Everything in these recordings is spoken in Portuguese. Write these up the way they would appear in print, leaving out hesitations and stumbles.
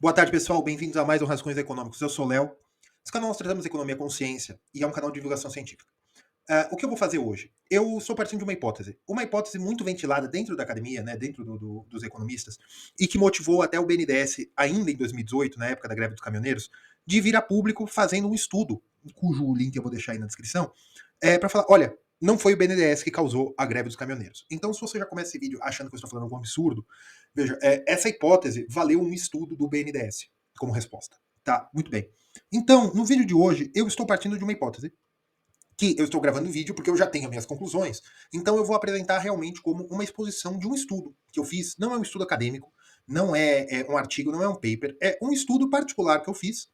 Boa tarde, pessoal. Bem-vindos a mais um Rascunhos Econômicos. Eu sou o Léo. Nesse canal nós tratamos economia com ciência e é um canal de divulgação científica. O que eu vou fazer hoje? Eu estou partindo de uma hipótese muito ventilada dentro da academia, né, dentro dos economistas, e que motivou até o BNDES, ainda em 2018, na época da greve dos caminhoneiros, de vir a público fazendo um estudo, cujo link eu vou deixar aí na descrição, para falar, olha, não foi o BNDES que causou a greve dos caminhoneiros. Então, se você já começa esse vídeo achando que eu estou falando algum absurdo, veja, essa hipótese valeu um estudo do BNDES como resposta. Tá, muito bem. Então, no vídeo de hoje, eu estou partindo de uma hipótese que eu estou gravando o vídeo porque eu já tenho minhas conclusões, então eu vou apresentar realmente como uma exposição de um estudo que eu fiz. Não é um estudo acadêmico, não é um artigo, não é um paper, é um estudo particular que eu fiz,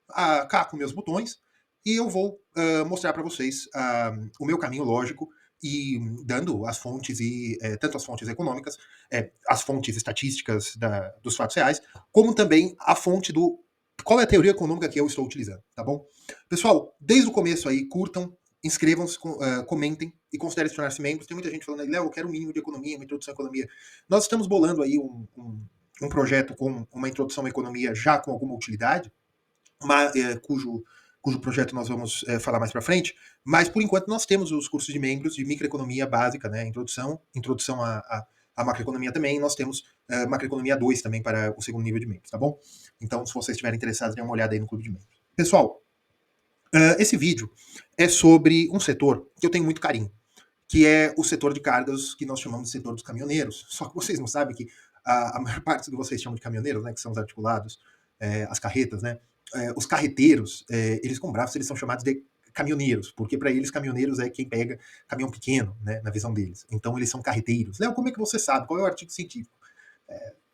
cá com meus botões, e eu vou mostrar para vocês o meu caminho lógico e dando as fontes e tanto as fontes econômicas, as fontes estatísticas dos fatos reais, como também a fonte do qual é a teoria econômica que eu estou utilizando, tá bom? Pessoal, desde o começo aí, curtam, inscrevam-se, comentem e considerem se tornar-se membros. Tem muita gente falando aí, Léo, eu quero um mínimo de economia, uma introdução à economia. Nós estamos bolando aí um projeto com uma introdução à economia já com alguma utilidade, cujo projeto nós vamos falar mais para frente, mas por enquanto nós temos os cursos de membros de microeconomia básica, né, introdução à macroeconomia também, e nós temos macroeconomia 2 também para o segundo nível de membros, tá bom? Então, se vocês estiverem interessados, dêem uma olhada aí no clube de membros. Pessoal, esse vídeo é sobre um setor que eu tenho muito carinho, que é o setor de cargas que nós chamamos de setor dos caminhoneiros. Só que vocês não sabem que a maior parte do que vocês chamam de caminhoneiros, né, que são os articulados, as carretas, né, os carreteiros, eles ficam bravos, eles são chamados de caminhoneiros, porque para eles caminhoneiros é quem pega caminhão pequeno, né, na visão deles. Então eles são carreteiros. Léo, como é que você sabe? Qual é o artigo científico?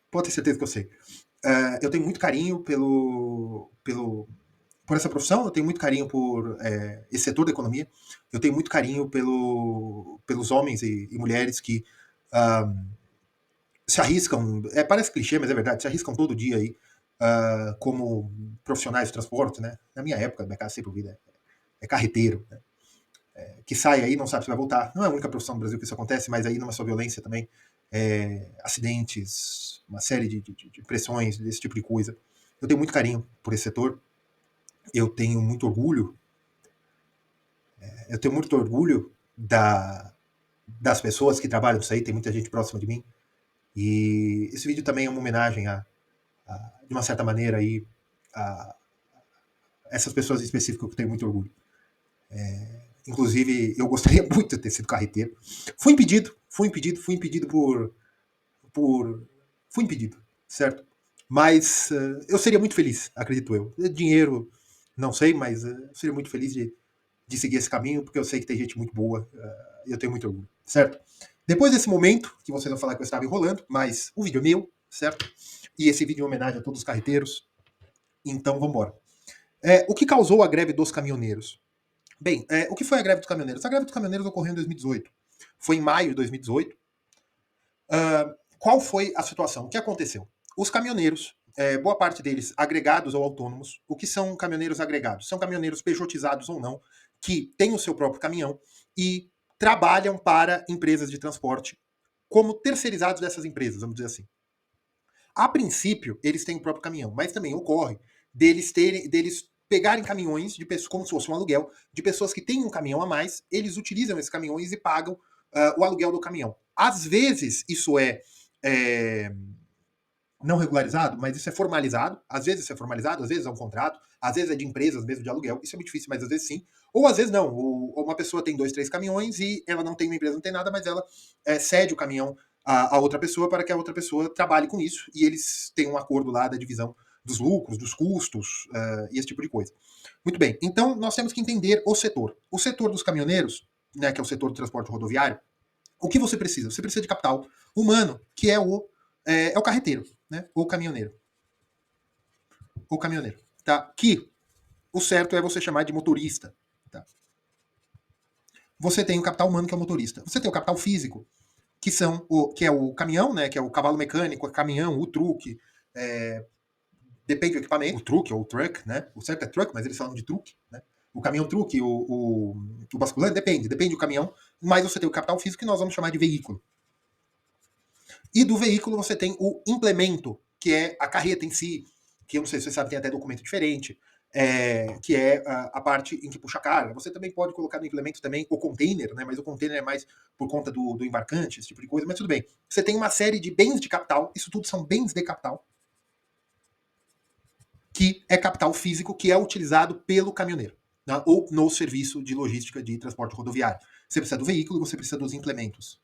Pode ter certeza que eu sei. Eu tenho muito carinho por essa profissão, eu tenho muito carinho por esse setor da economia, eu tenho muito carinho pelos homens e mulheres que se arriscam, parece clichê, mas é verdade, se arriscam todo dia aí como profissionais de transporte, né? Na minha época, minha casa sempre ouvida, é carreteiro, né? Que sai aí, não sabe se vai voltar. Não é a única profissão no Brasil que isso acontece, mas aí não é só violência também, acidentes, uma série de pressões, desse tipo de coisa. Eu tenho muito carinho por esse setor, eu tenho muito orgulho das pessoas que trabalham nisso aí, tem muita gente próxima de mim. E esse vídeo também é uma homenagem de uma certa maneira, aí, a essas pessoas em específico que eu tenho muito orgulho. Inclusive, eu gostaria muito de ter sido carreteiro. Fui impedido por. Fui impedido, certo? Mas eu seria muito feliz, acredito eu. Dinheiro, não sei, mas eu seria muito feliz de seguir esse caminho, porque eu sei que tem gente muito boa e eu tenho muito orgulho, certo? Depois desse momento, que vocês vão falar que eu estava enrolando, mas o vídeo é meu, certo? E esse vídeo é uma homenagem a todos os carreteiros, então vamos embora. O que causou a greve dos caminhoneiros? Bem, o que foi a greve dos caminhoneiros? A greve dos caminhoneiros ocorreu em 2018. Foi em maio de 2018. Qual foi a situação? O que aconteceu? Os caminhoneiros, boa parte deles agregados ou autônomos, o que são caminhoneiros agregados? São caminhoneiros pejotizados ou não, que têm o seu próprio caminhão e trabalham para empresas de transporte como terceirizados dessas empresas, vamos dizer assim. A princípio, eles têm o próprio caminhão, mas também ocorre deles pegarem caminhões de pessoas, como se fosse um aluguel, de pessoas que têm um caminhão a mais, eles utilizam esses caminhões e pagam o aluguel do caminhão. Às vezes, isso é não regularizado, mas isso é formalizado. Às vezes isso é formalizado, às vezes é um contrato, às vezes é de empresas mesmo de aluguel. Isso é muito difícil, mas às vezes sim. Ou às vezes não. Uma pessoa tem 2, 3 caminhões e ela não tem uma empresa, não tem nada, mas ela cede o caminhão a outra pessoa para que a outra pessoa trabalhe com isso e eles têm um acordo lá da divisão dos lucros, dos custos e esse tipo de coisa. Muito bem. Então nós temos que entender o setor. O setor dos caminhoneiros, né, que é o setor do transporte rodoviário, o que você precisa? Você precisa de capital humano, que é o carreteiro, né? Ou caminhoneiro. Ou caminhoneiro. Tá? Que o certo é você chamar de motorista. Tá? Você tem o capital humano, que é o motorista. Você tem o capital físico, que é o caminhão, né? Que é o cavalo mecânico, o caminhão, o truque. Depende do equipamento, o truque ou o truck, né? O certo é truck, mas eles falam de truque, né? O caminhão truque, o basculante, depende do caminhão, mas você tem o capital físico que nós vamos chamar de veículo. E do veículo você tem o implemento, que é a carreta em si, que eu não sei se você sabe, tem até documento diferente, que é a parte em que puxa carga. Você também pode colocar no implemento também o container, né? Mas o container é mais por conta do embarcante, esse tipo de coisa, mas tudo bem. Você tem uma série de bens de capital, isso tudo são bens de capital, que é capital físico que é utilizado pelo caminhoneiro, né? Ou no serviço de logística de transporte rodoviário. Você precisa do veículo, você precisa dos implementos.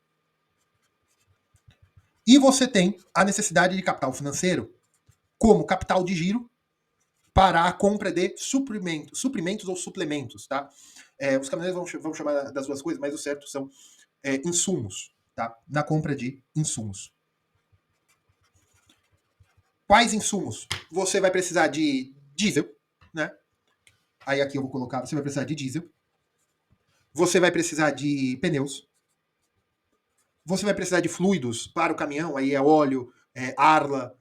E você tem a necessidade de capital financeiro como capital de giro para a compra de suprimentos ou suplementos, tá? Os caminhoneiros vão chamar das duas coisas, mas o certo são insumos, tá? Na compra de insumos. Quais insumos? Você vai precisar de diesel, né? Aí aqui eu vou colocar, você vai precisar de diesel. Você vai precisar de pneus. Você vai precisar de fluidos para o caminhão, aí é óleo, arla,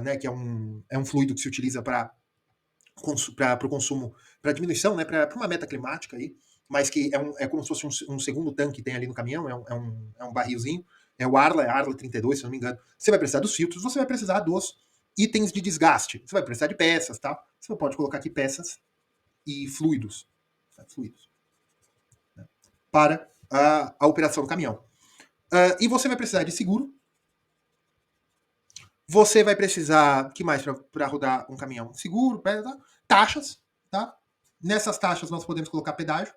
né, que é um fluido que se utiliza para o consumo, para diminuição, né, para uma meta climática aí, mas que é como se fosse um segundo tanque que tem ali no caminhão, é um barrilzinho, é a Arla 32, se não me engano. Você vai precisar dos filtros, você vai precisar dos itens de desgaste, você vai precisar de peças, tá? Você pode colocar aqui peças e fluidos, né, para a operação do caminhão. E você vai precisar de seguro. Você vai precisar, que mais para rodar um caminhão? Seguro, tá? Taxas, tá? Nessas taxas nós podemos colocar pedágio.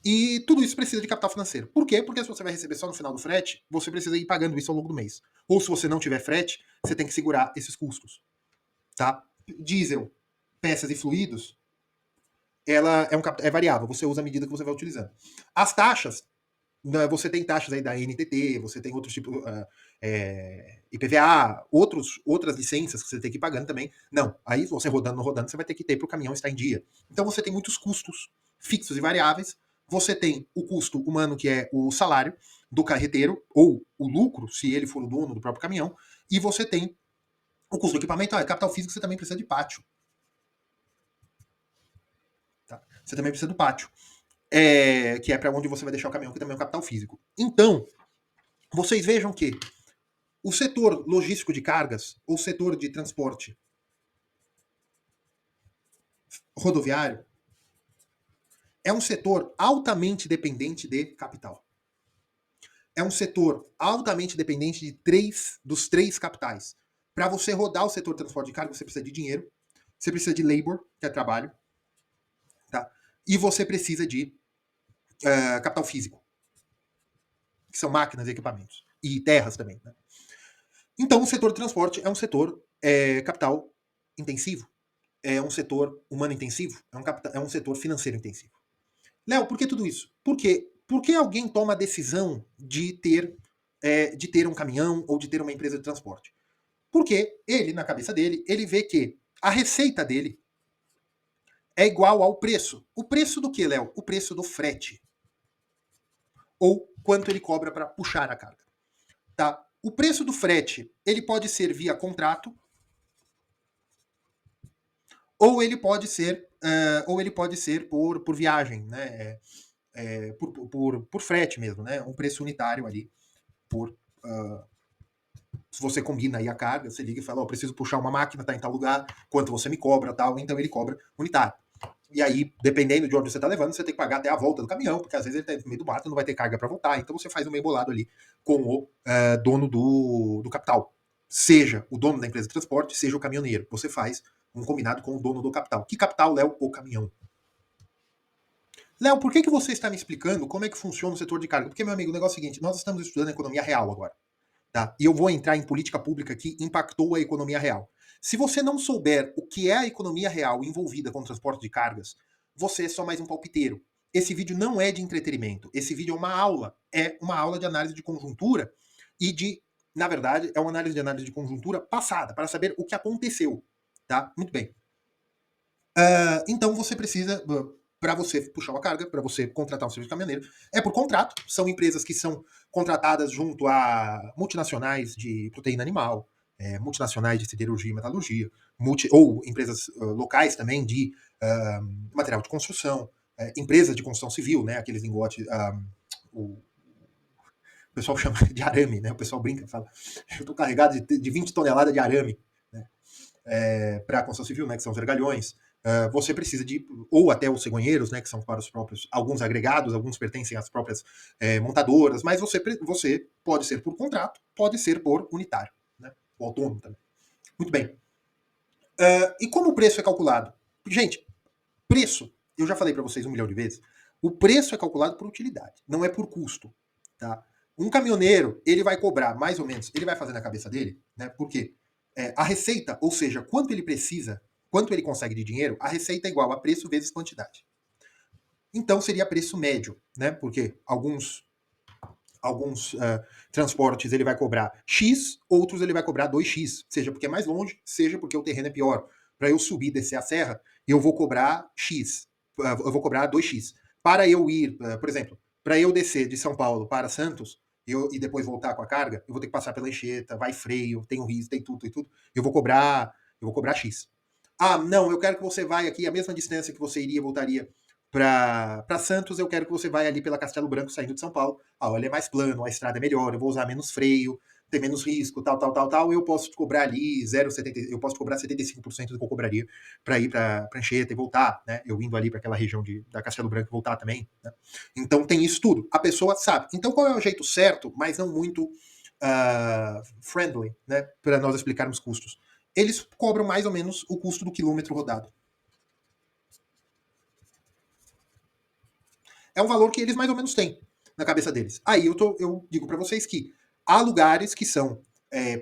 E tudo isso precisa de capital financeiro. Por quê? Porque se você vai receber só no final do frete, você precisa ir pagando isso ao longo do mês. Ou se você não tiver frete, você tem que segurar esses custos, tá? Diesel, peças e fluidos, ela é variável. Você usa à medida que você vai utilizando. As taxas, você tem taxas aí da NTT, você tem outros tipos, IPVA, outras licenças que você tem que ir pagando também. Não, aí você rodando, você vai ter que ter para o caminhão estar em dia. Então você tem muitos custos fixos e variáveis. Você tem o custo humano, que é o salário do carreteiro, ou o lucro, se ele for o dono do próprio caminhão, e você tem o custo do equipamento. Capital físico, você também precisa de pátio. Tá? Você também precisa do pátio. Que é para onde você vai deixar o caminhão, que também é um capital físico. Então, vocês vejam que o setor logístico de cargas, ou setor de transporte rodoviário, é um setor altamente dependente de capital. É um setor altamente dependente dos três capitais. Para você rodar o setor de transporte de carga, você precisa de dinheiro, você precisa de labor, que é trabalho, tá? E você precisa de capital físico, que são máquinas e equipamentos. E terras também, né? Então, o setor de transporte é um setor capital intensivo, é um setor humano intensivo, é um setor financeiro intensivo. Léo, por que tudo isso? Por que alguém toma a decisão de ter um caminhão ou de ter uma empresa de transporte? Porque ele, na cabeça dele, ele vê que a receita dele é igual ao preço. O preço do que, Léo? O preço do frete. Ou quanto ele cobra para puxar a carga. Tá? O preço do frete, ele pode ser via contrato, ou ele pode ser por viagem, né? Por frete mesmo, né? Um preço unitário ali por se você combina aí a carga, você liga e fala, preciso puxar uma máquina, tá em tal lugar, quanto você me cobra, tal, então ele cobra unitário. E aí, dependendo de onde você tá levando, você tem que pagar até a volta do caminhão, porque às vezes ele tá no meio do mato, não vai ter carga para voltar, então você faz um meio bolado ali com o dono do capital. Seja o dono da empresa de transporte, seja o caminhoneiro. Você faz um combinado com o dono do capital. Que capital, Léo? O caminhão. Léo, por que você está me explicando como é que funciona o setor de carga? Porque, meu amigo, o negócio é o seguinte, nós estamos estudando economia real agora. Tá? E eu vou entrar em política pública que impactou a economia real. Se você não souber o que é a economia real envolvida com o transporte de cargas, você é só mais um palpiteiro. Esse vídeo não é de entretenimento. Esse vídeo é uma aula de análise de conjuntura e na verdade, é uma análise de conjuntura passada, para saber o que aconteceu. Tá? Muito bem. Então você precisa, para você puxar uma carga, para você contratar um serviço de caminhoneiro, é por contrato. São empresas que são contratadas junto a multinacionais de proteína animal, multinacionais de siderurgia e metalurgia, ou empresas locais também de material de construção, empresas de construção civil, né, aqueles lingotes, o pessoal chama de arame, né, o pessoal brinca, fala, eu estou carregado de 20 toneladas de arame. Né? para a construção civil, né, que são os vergalhões, você precisa de, ou até os cegonheiros, né, que são para os próprios, alguns agregados, alguns pertencem às próprias montadoras, mas você pode ser por contrato, pode ser por unitário, né, ou autônomo também. Muito bem. E como o preço é calculado? Gente, preço, eu já falei para vocês 1 milhão de vezes, o preço é calculado por utilidade, não é por custo, tá? Um caminhoneiro, ele vai cobrar mais ou menos, ele vai fazer na cabeça dele, né? Porque a receita, ou seja, quanto ele precisa, quanto ele consegue de dinheiro, a receita é igual a preço vezes quantidade. Então seria preço médio, né? Porque alguns transportes ele vai cobrar X, outros ele vai cobrar 2X, seja porque é mais longe, seja porque o terreno é pior. Para eu subir e descer a serra, eu vou cobrar X, eu vou cobrar 2X. Para eu ir, por exemplo, para eu descer de São Paulo para Santos e depois voltar com a carga, eu vou ter que passar pela Anchieta, vai freio, tem o risco, tem tudo. Eu vou cobrar X. Ah, não, eu quero que você vá aqui a mesma distância que você iria, voltaria para Santos, eu quero que você vá ali pela Castelo Branco saindo de São Paulo. Olha, é mais plano, a estrada é melhor, eu vou usar menos freio, tem menos risco, tal. Eu posso te cobrar ali 0,70, eu posso te cobrar 75% do que eu cobraria para ir para Anchieta e voltar, né? Eu indo ali para aquela região da Castelo Branco e voltar também, né? Então tem isso tudo. A pessoa sabe. Então qual é o jeito certo, mas não muito friendly, né? Para nós explicarmos custos. Eles cobram mais ou menos o custo do quilômetro rodado. É um valor que eles mais ou menos têm na cabeça deles. Aí eu digo para vocês que há lugares que são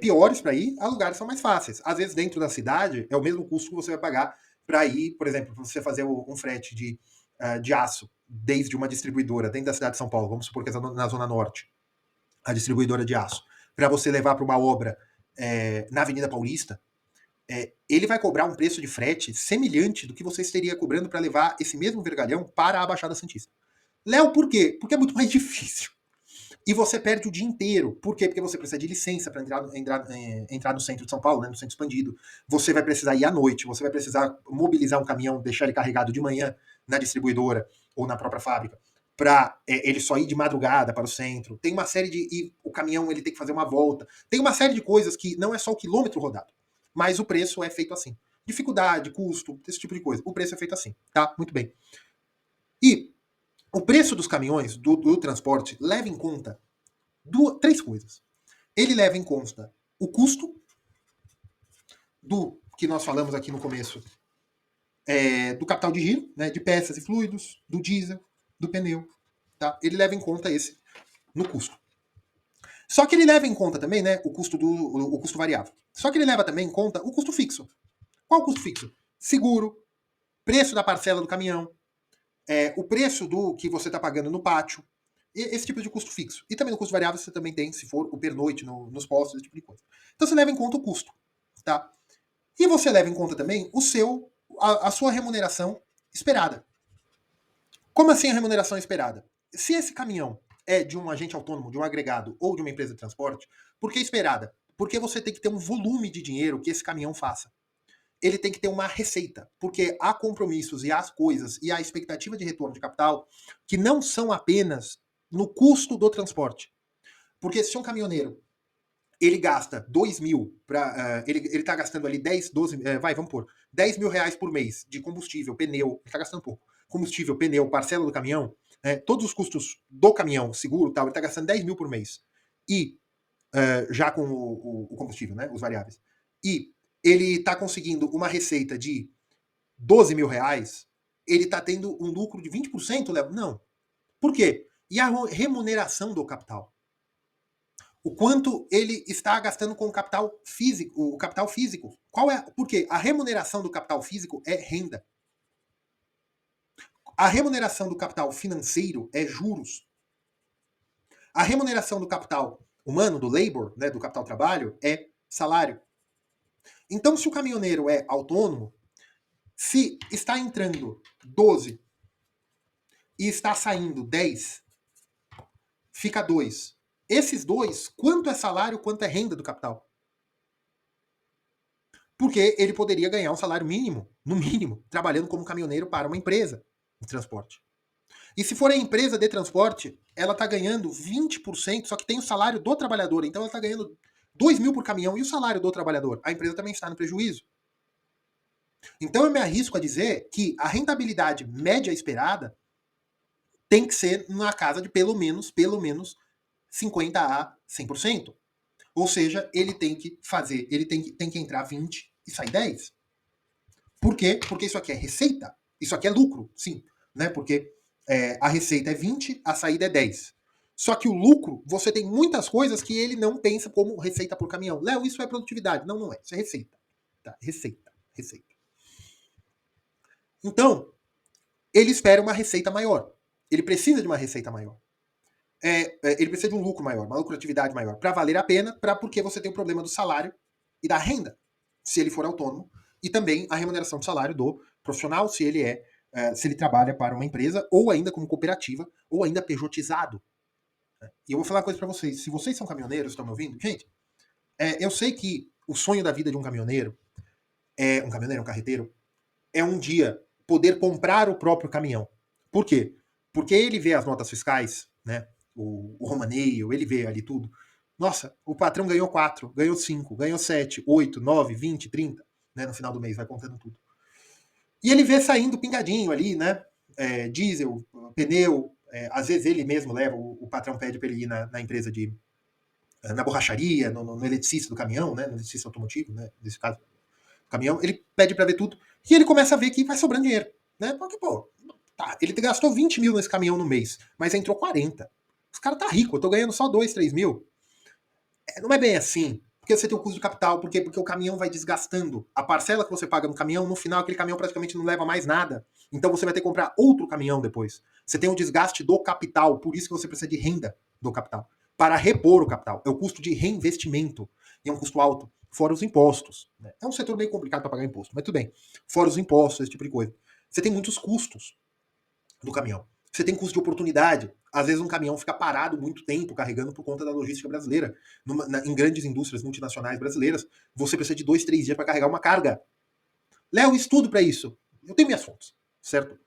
piores para ir, há lugares que são mais fáceis. Às vezes, dentro da cidade, é o mesmo custo que você vai pagar para ir, por exemplo, para você fazer um frete de aço desde uma distribuidora dentro da cidade de São Paulo, vamos supor que é na Zona Norte, a distribuidora de aço, para você levar para uma obra na Avenida Paulista, ele vai cobrar um preço de frete semelhante do que você estaria cobrando para levar esse mesmo vergalhão para a Baixada Santista. Léo, por quê? Porque é muito mais difícil. E você perde o dia inteiro. Por quê? Porque você precisa de licença para entrar no centro de São Paulo, né, no centro expandido. Você vai precisar ir à noite, você vai precisar mobilizar um caminhão, deixar ele carregado de manhã na distribuidora ou na própria fábrica, para ele só ir de madrugada para o centro. Tem uma série de... E o caminhão ele tem que fazer uma volta. Tem uma série de coisas que não é só o quilômetro rodado, mas o preço é feito assim. Dificuldade, custo, esse tipo de coisa. O preço é feito assim, tá? Muito bem. E o preço dos caminhões, do transporte, leva em conta três coisas. Ele leva em conta o custo do que nós falamos aqui no começo, do capital de giro, né, de peças e fluidos, do diesel, do pneu. Tá? Ele leva em conta esse no custo. Só que ele leva em conta também, né, o custo variável. Só que ele leva também em conta o custo fixo. Qual o custo fixo? Seguro, preço da parcela do caminhão, o preço do que você está pagando no pátio, esse tipo de custo fixo. E também no custo variável você também tem, se for o pernoite nos postos, esse tipo de coisa. Então você leva em conta o custo, tá? E você leva em conta também a sua remuneração esperada. Como assim a remuneração esperada? Se esse caminhão é de um agente autônomo, de um agregado ou de uma empresa de transporte, por que esperada? Porque você tem que ter um volume de dinheiro que esse caminhão faça. Ele tem que ter uma receita, porque há compromissos e há coisas e há expectativa de retorno de capital que não são apenas no custo do transporte. Porque se um caminhoneiro ele gasta 2 mil, ele está gastando ali 10, 12, vamos pôr, 10 mil reais por mês de combustível, pneu, ele está gastando pouco. Combustível, pneu, parcela do caminhão, todos os custos do caminhão, seguro tal, ele está gastando 10 mil por mês. E já com o combustível, né, os variáveis. E ele está conseguindo uma receita de 12 mil reais, ele está tendo um lucro de 20%, Léo? Não. Por quê? E a remuneração do capital? O quanto ele está gastando com o capital físico. Qual é? Porque a remuneração do capital físico é renda. A remuneração do capital financeiro é juros. A remuneração do capital humano, do labor, né, do capital trabalho, é salário. Então, se o caminhoneiro é autônomo, se está entrando 12 e está saindo 10, fica 2. Esses 2, quanto é salário, quanto é renda do capital? Porque ele poderia ganhar um salário mínimo, no mínimo, trabalhando como caminhoneiro para uma empresa de transporte. E se for a empresa de transporte, ela está ganhando 20%, só que tem o salário do trabalhador. Então ela está ganhando 2 mil por caminhão e o salário do trabalhador. A empresa também está no prejuízo. Então eu me arrisco a dizer que a rentabilidade média esperada tem que ser na casa de pelo menos 50 a 100%. Ou seja, ele tem que fazer, ele tem que entrar 20 e sair 10. Por quê? Porque isso aqui é receita. Isso aqui é lucro, sim. Né? Porque a receita é 20, a saída é 10. Só que o lucro, você tem muitas coisas que ele não pensa como receita por caminhão. Léo, isso é produtividade. Não, não é. Isso é receita. Tá? Receita. Receita. Então, ele espera uma receita maior. Ele precisa de uma receita maior. Ele precisa de um lucro maior, uma lucratividade maior, para valer a pena, porque você tem o problema do salário e da renda, se ele for autônomo, e também a remuneração do salário do profissional, se ele trabalha para uma empresa, ou ainda como cooperativa, ou ainda pejotizado. E eu vou falar uma coisa para vocês. Se vocês são caminhoneiros, estão me ouvindo? Gente, eu sei que o sonho da vida de um caminhoneiro, um carreteiro, é um dia poder comprar o próprio caminhão. Por quê? Porque ele vê as notas fiscais, né? O romaneio, ele vê ali tudo. Nossa, o patrão ganhou 4, ganhou 5, ganhou 7, 8, 9, 20, 30, né? No final do mês, vai contando tudo. E ele vê saindo pingadinho ali, né? Diesel, pneu, às vezes ele mesmo leva, o patrão pede para ele ir na empresa na borracharia, no eletricista do caminhão, né? No eletricista automotivo, né? Nesse caso, caminhão, ele pede para ver tudo, e ele começa a ver que vai sobrando dinheiro, né? Porque, pô, tá, ele gastou 20 mil nesse caminhão no mês, mas entrou 40. Os caras tá rico, eu tô ganhando só 2, 3 mil. Não é bem assim, porque você tem o custo de capital, porque o caminhão vai desgastando. A parcela que você paga no caminhão, no final, aquele caminhão praticamente não leva mais nada. Então você vai ter que comprar outro caminhão depois. Você tem o desgaste do capital, por isso que você precisa de renda do capital. Para repor o capital. É o custo de reinvestimento. E é um custo alto. Fora os impostos. Né? É um setor bem complicado para pagar imposto, mas tudo bem. Fora os impostos, esse tipo de coisa. Você tem muitos custos do caminhão. Você tem custo de oportunidade. Às vezes um caminhão fica parado muito tempo carregando por conta da logística brasileira. Em grandes indústrias multinacionais brasileiras, você precisa de 2, 3 dias para carregar uma carga. Léo, estudo para isso. Eu tenho minhas fontes, certo?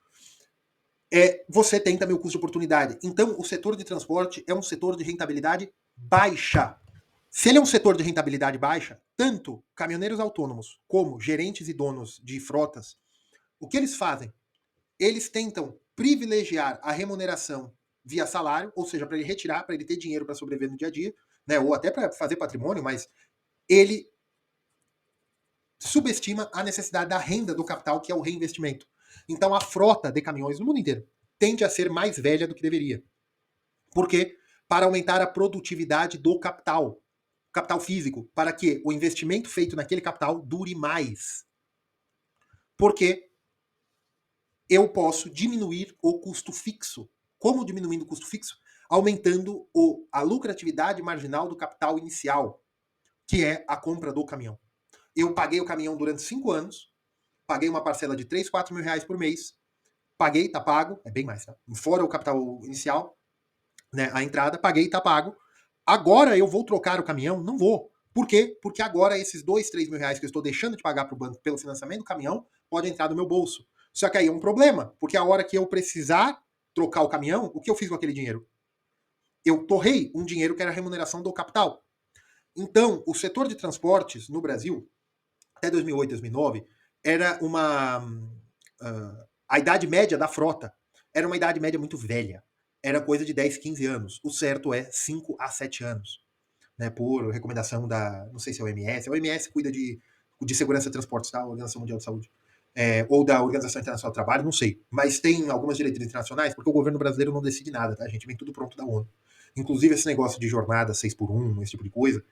Você tem também o custo de oportunidade. Então, o setor de transporte é um setor de rentabilidade baixa. Se ele é um setor de rentabilidade baixa, tanto caminhoneiros autônomos como gerentes e donos de frotas, o que eles fazem? Eles tentam privilegiar a remuneração via salário, ou seja, para ele retirar, para ele ter dinheiro para sobreviver no dia a dia, né, ou até para fazer patrimônio, mas ele subestima a necessidade da renda do capital, que é o reinvestimento. Então a frota de caminhões no mundo inteiro tende a ser mais velha do que deveria. Por quê? Para aumentar a produtividade do capital físico, para que o investimento feito naquele capital dure mais. Porque eu posso diminuir o custo fixo. Como diminuindo o custo fixo? Aumentando a lucratividade marginal do capital inicial, que é a compra do caminhão. Eu paguei o caminhão durante 5 anos, paguei uma parcela de 3, 4 mil reais por mês, paguei, tá pago, é bem mais, tá? Fora o capital inicial, né, a entrada, paguei, tá pago. Agora eu vou trocar o caminhão? Não vou. Por quê? Porque agora esses 2, 3 mil reais que eu estou deixando de pagar para o banco pelo financiamento do caminhão pode entrar no meu bolso. Só que aí é um problema, porque a hora que eu precisar trocar o caminhão, o que eu fiz com aquele dinheiro? Eu torrei um dinheiro que era a remuneração do capital. Então, o setor de transportes no Brasil, até 2008, 2009, era a idade média da frota era uma idade média muito velha. Era coisa de 10, 15 anos. O certo é 5 a 7 anos. Né, por recomendação não sei se é o OMS, a OMS cuida de segurança de transportes, tá? A Organização Mundial de Saúde. Ou da Organização Internacional do Trabalho, não sei. Mas tem algumas diretrizes internacionais, porque o governo brasileiro não decide nada, tá, gente? Vem tudo pronto da ONU. Inclusive, esse negócio de jornada 6x1, esse tipo de coisa,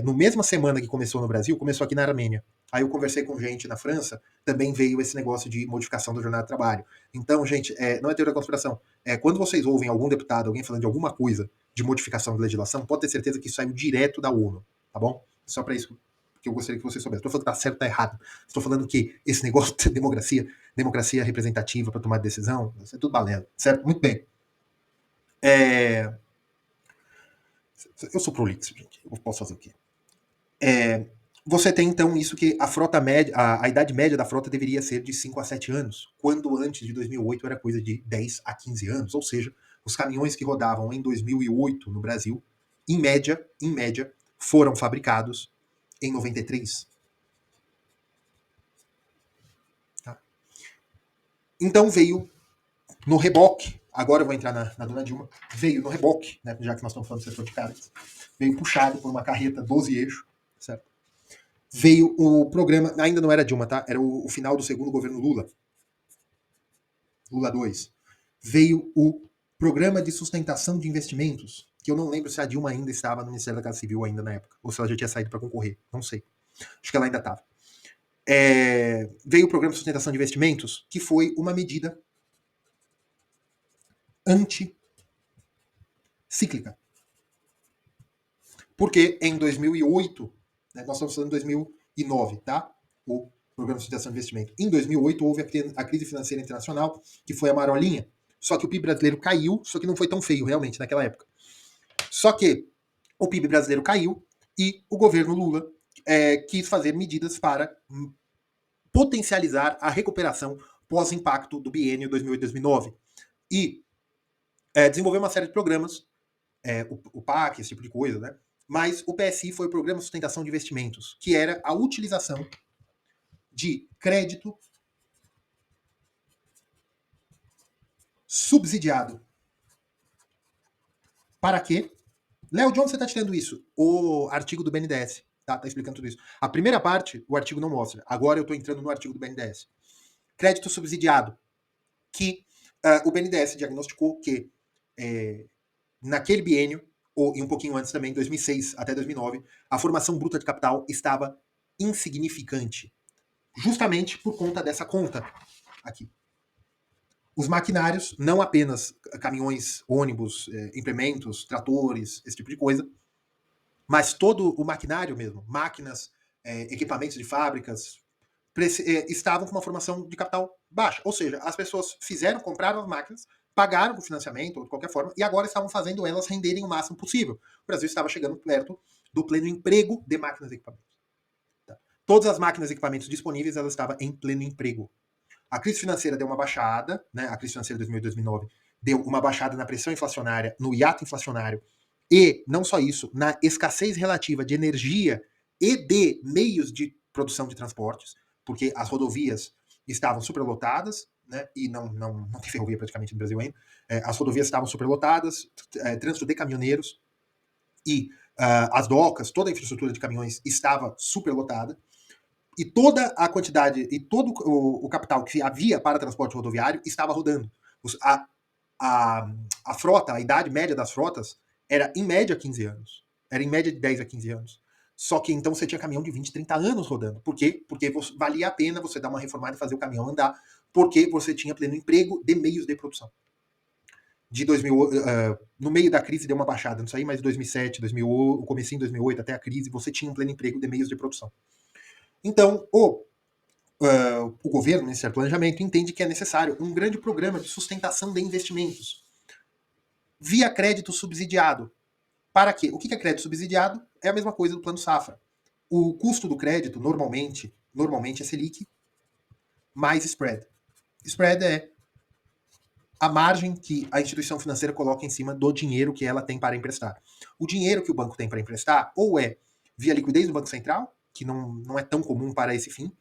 no mesma semana que começou no Brasil, começou aqui na Armênia. Aí eu conversei com gente na França, também veio esse negócio de modificação da jornada de trabalho. Então, gente, não é teoria da conspiração. Quando vocês ouvem algum deputado, alguém falando de alguma coisa de modificação de legislação, pode ter certeza que isso saiu direto da ONU, tá bom? Só para isso que eu gostaria que vocês soubessem. Estou falando que tá certo ou tá errado. Estou falando que esse negócio de democracia representativa para tomar decisão, isso é tudo balela, certo? Muito bem. Eu sou prolixo, gente. Eu posso fazer o quê? Você tem então isso que a frota média, a idade média da frota deveria ser de 5 a 7 anos, quando antes de 2008 era coisa de 10 a 15 anos, ou seja, os caminhões que rodavam em 2008 no Brasil, em média, foram fabricados em 93. Então veio no reboque, agora eu vou entrar na dona Dilma, veio no reboque, né, já que nós estamos falando do setor de cargas, veio puxado por uma carreta 12 eixos, certo? Veio o programa, ainda não era Dilma, tá? Era o final do segundo governo Lula, Lula 2. Veio o Programa de Sustentação de Investimentos, que eu não lembro se a Dilma ainda estava no Ministério da Casa Civil ainda na época, ou se ela já tinha saído para concorrer, não sei. Acho que ela ainda estava. Veio o Programa de Sustentação de Investimentos, que foi uma medida anticíclica. Porque em 2008, né, nós estamos falando de 2009, tá? O Programa de Sustentação de Investimento. Em 2008 houve a crise financeira internacional, que foi a marolinha. Só que o PIB brasileiro caiu, só que não foi tão feio realmente naquela época. Só que o PIB brasileiro caiu e o governo Lula quis fazer medidas para potencializar a recuperação pós-impacto do biênio 2008-2009. E desenvolveu uma série de programas, o PAC, esse tipo de coisa, né? Mas o PSI foi o Programa de Sustentação de Investimentos, que era a utilização de crédito subsidiado. Para quê? Léo, de onde você está tirando isso? O artigo do BNDES. Tá explicando tudo isso. A primeira parte, o artigo não mostra. Agora eu estou entrando no artigo do BNDES. Crédito subsidiado. Que o BNDES diagnosticou que naquele biênio, ou e um pouquinho antes também, 2006 até 2009, a formação bruta de capital estava insignificante. Justamente por conta dessa conta aqui. Os maquinários, não apenas caminhões, ônibus, implementos, tratores, esse tipo de coisa, mas todo o maquinário mesmo, máquinas, equipamentos de fábricas, estavam com uma formação de capital baixa. Ou seja, as pessoas compraram as máquinas, pagaram com financiamento ou de qualquer forma, e agora estavam fazendo elas renderem o máximo possível. O Brasil estava chegando perto do pleno emprego de máquinas e equipamentos. Tá? Todas as máquinas e equipamentos disponíveis, elas estavam em pleno emprego. A crise financeira deu uma baixada, né? A crise financeira de 2008 2009 deu uma baixada na pressão inflacionária, no hiato inflacionário, e, não só isso, na escassez relativa de energia e de meios de produção de transportes, porque as rodovias estavam superlotadas, né? E não tem ferrovia praticamente no Brasil ainda. As rodovias estavam superlotadas, trânsito de caminhoneiros e as docas, toda a infraestrutura de caminhões estava superlotada. E toda a quantidade e todo o capital que havia para transporte rodoviário estava rodando. A frota, a idade média das frotas era em média 15 anos. Era em média de 10 a 15 anos. Só que então você tinha caminhão de 20, 30 anos rodando. Por quê? Porque valia a pena você dar uma reformada e fazer o caminhão andar, porque você tinha pleno emprego de meios de produção. De 2000, no meio da crise deu uma baixada nisso aí, mas 2007, 2008, o comecinho de 2008 até a crise, você tinha um pleno emprego de meios de produção. Então, o governo, o Ministério do Planejamento, entende que é necessário um grande programa de sustentação de investimentos via crédito subsidiado. Para quê? O que é crédito subsidiado? É a mesma coisa do Plano Safra. O custo do crédito, normalmente é Selic mais spread. Spread é a margem que a instituição financeira coloca em cima do dinheiro que ela tem para emprestar. O dinheiro que o banco tem para emprestar, ou é via liquidez do Banco Central, que não é tão comum para esse fim,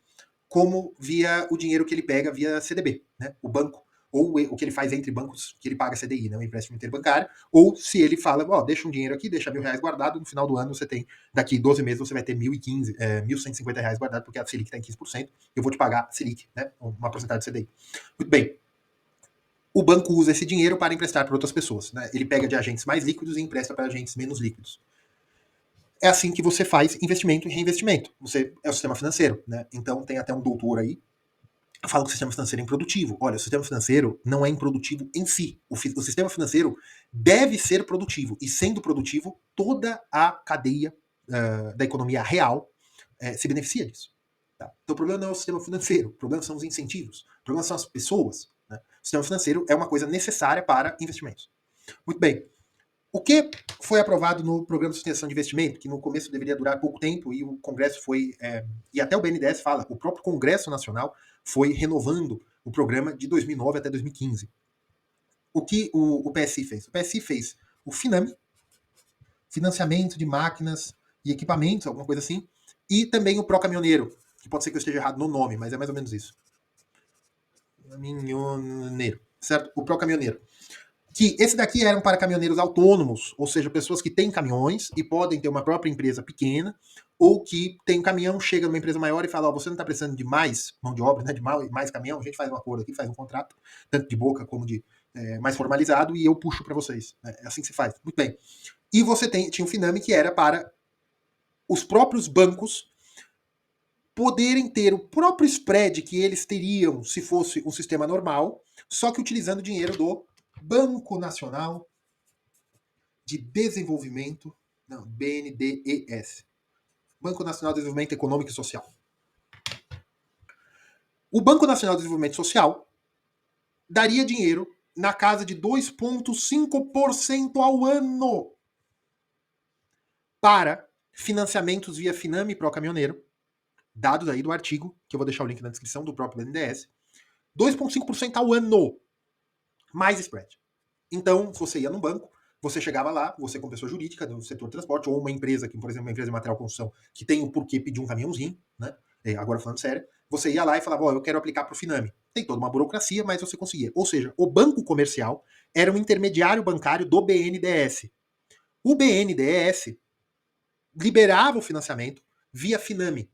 como via o dinheiro que ele pega via CDB, né? O banco, ou o que ele faz entre bancos, que ele paga CDI, né? O empréstimo interbancário, ou se ele fala, ó, deixa um dinheiro aqui, deixa R$1.000 guardado, no final do ano você tem, daqui 12 meses você vai ter R$1.150 guardado, porque a Selic está em 15%, eu vou te pagar Selic, né? Uma porcentagem de CDI. Muito bem. O banco usa esse dinheiro para emprestar para outras pessoas, né? Ele pega de agentes mais líquidos e empresta para agentes menos líquidos. É assim que você faz investimento e reinvestimento. Você é o sistema financeiro, né? Então tem até um doutor aí fala que o sistema financeiro é improdutivo. Olha, o sistema financeiro não é improdutivo em si. O sistema financeiro deve ser produtivo. E sendo produtivo, toda a cadeia da economia real se beneficia disso. Tá? Então o problema não é o sistema financeiro, o problema são os incentivos, o problema são as pessoas. Né? O sistema financeiro é uma coisa necessária para investimentos. Muito bem. O que foi aprovado no Programa de Sustentação de Investimento, que no começo deveria durar pouco tempo, e o Congresso foi, e até o BNDES fala, o próprio Congresso Nacional foi renovando o programa de 2009 até 2015. O que o PSI fez? O PSI fez o FINAME, financiamento de máquinas e equipamentos, alguma coisa assim, e também o Pró Caminhoneiro, que pode ser que eu esteja errado no nome, mas é mais ou menos isso. caminhoneiro, certo? O pró-caminhoneiro. Que esse daqui eram para caminhoneiros autônomos, ou seja, pessoas que têm caminhões e podem ter uma própria empresa pequena, ou que tem um caminhão, chega numa empresa maior e fala, ó, você não está precisando de mais mão de obra, né, de mais caminhão, a gente faz um acordo aqui, faz um contrato, tanto de boca como de mais formalizado, e eu puxo para vocês. É assim que se faz. Muito bem. E você tinha o Finame, que era para os próprios bancos poderem ter o próprio spread que eles teriam se fosse um sistema normal, só que utilizando o dinheiro do Banco Nacional de Desenvolvimento, não, BNDES, Banco Nacional de Desenvolvimento Econômico e Social. O Banco Nacional de Desenvolvimento Social daria dinheiro na casa de 2,5% ao ano para financiamentos via Finame Pro Caminhoneiro, dados aí do artigo, que eu vou deixar o link na descrição do próprio BNDES, 2,5% ao ano, mais spread. Então, você ia no banco, você chegava lá, você como pessoa jurídica do setor de transporte, ou uma empresa, que, por exemplo, uma empresa de material de construção, que tem o porquê pedir um caminhãozinho, né? Agora falando sério, você ia lá e falava, ó, eu quero aplicar para o Finame. Tem toda uma burocracia, mas você conseguia. Ou seja, o banco comercial era um intermediário bancário do BNDES. O BNDES liberava o financiamento via Finame.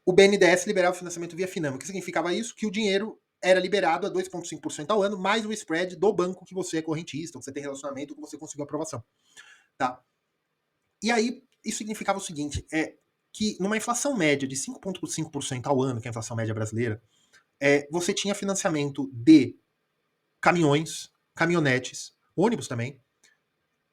O BNDES liberava o financiamento via Finame. O que significava isso? Que o dinheiro era liberado a 2,5% ao ano, mais o spread do banco que você é correntista, que você tem relacionamento, que você conseguiu aprovação. Tá? E aí, isso significava o seguinte, que numa inflação média de 5,5% ao ano, que é a inflação média brasileira, você tinha financiamento de caminhões, caminhonetes, ônibus também,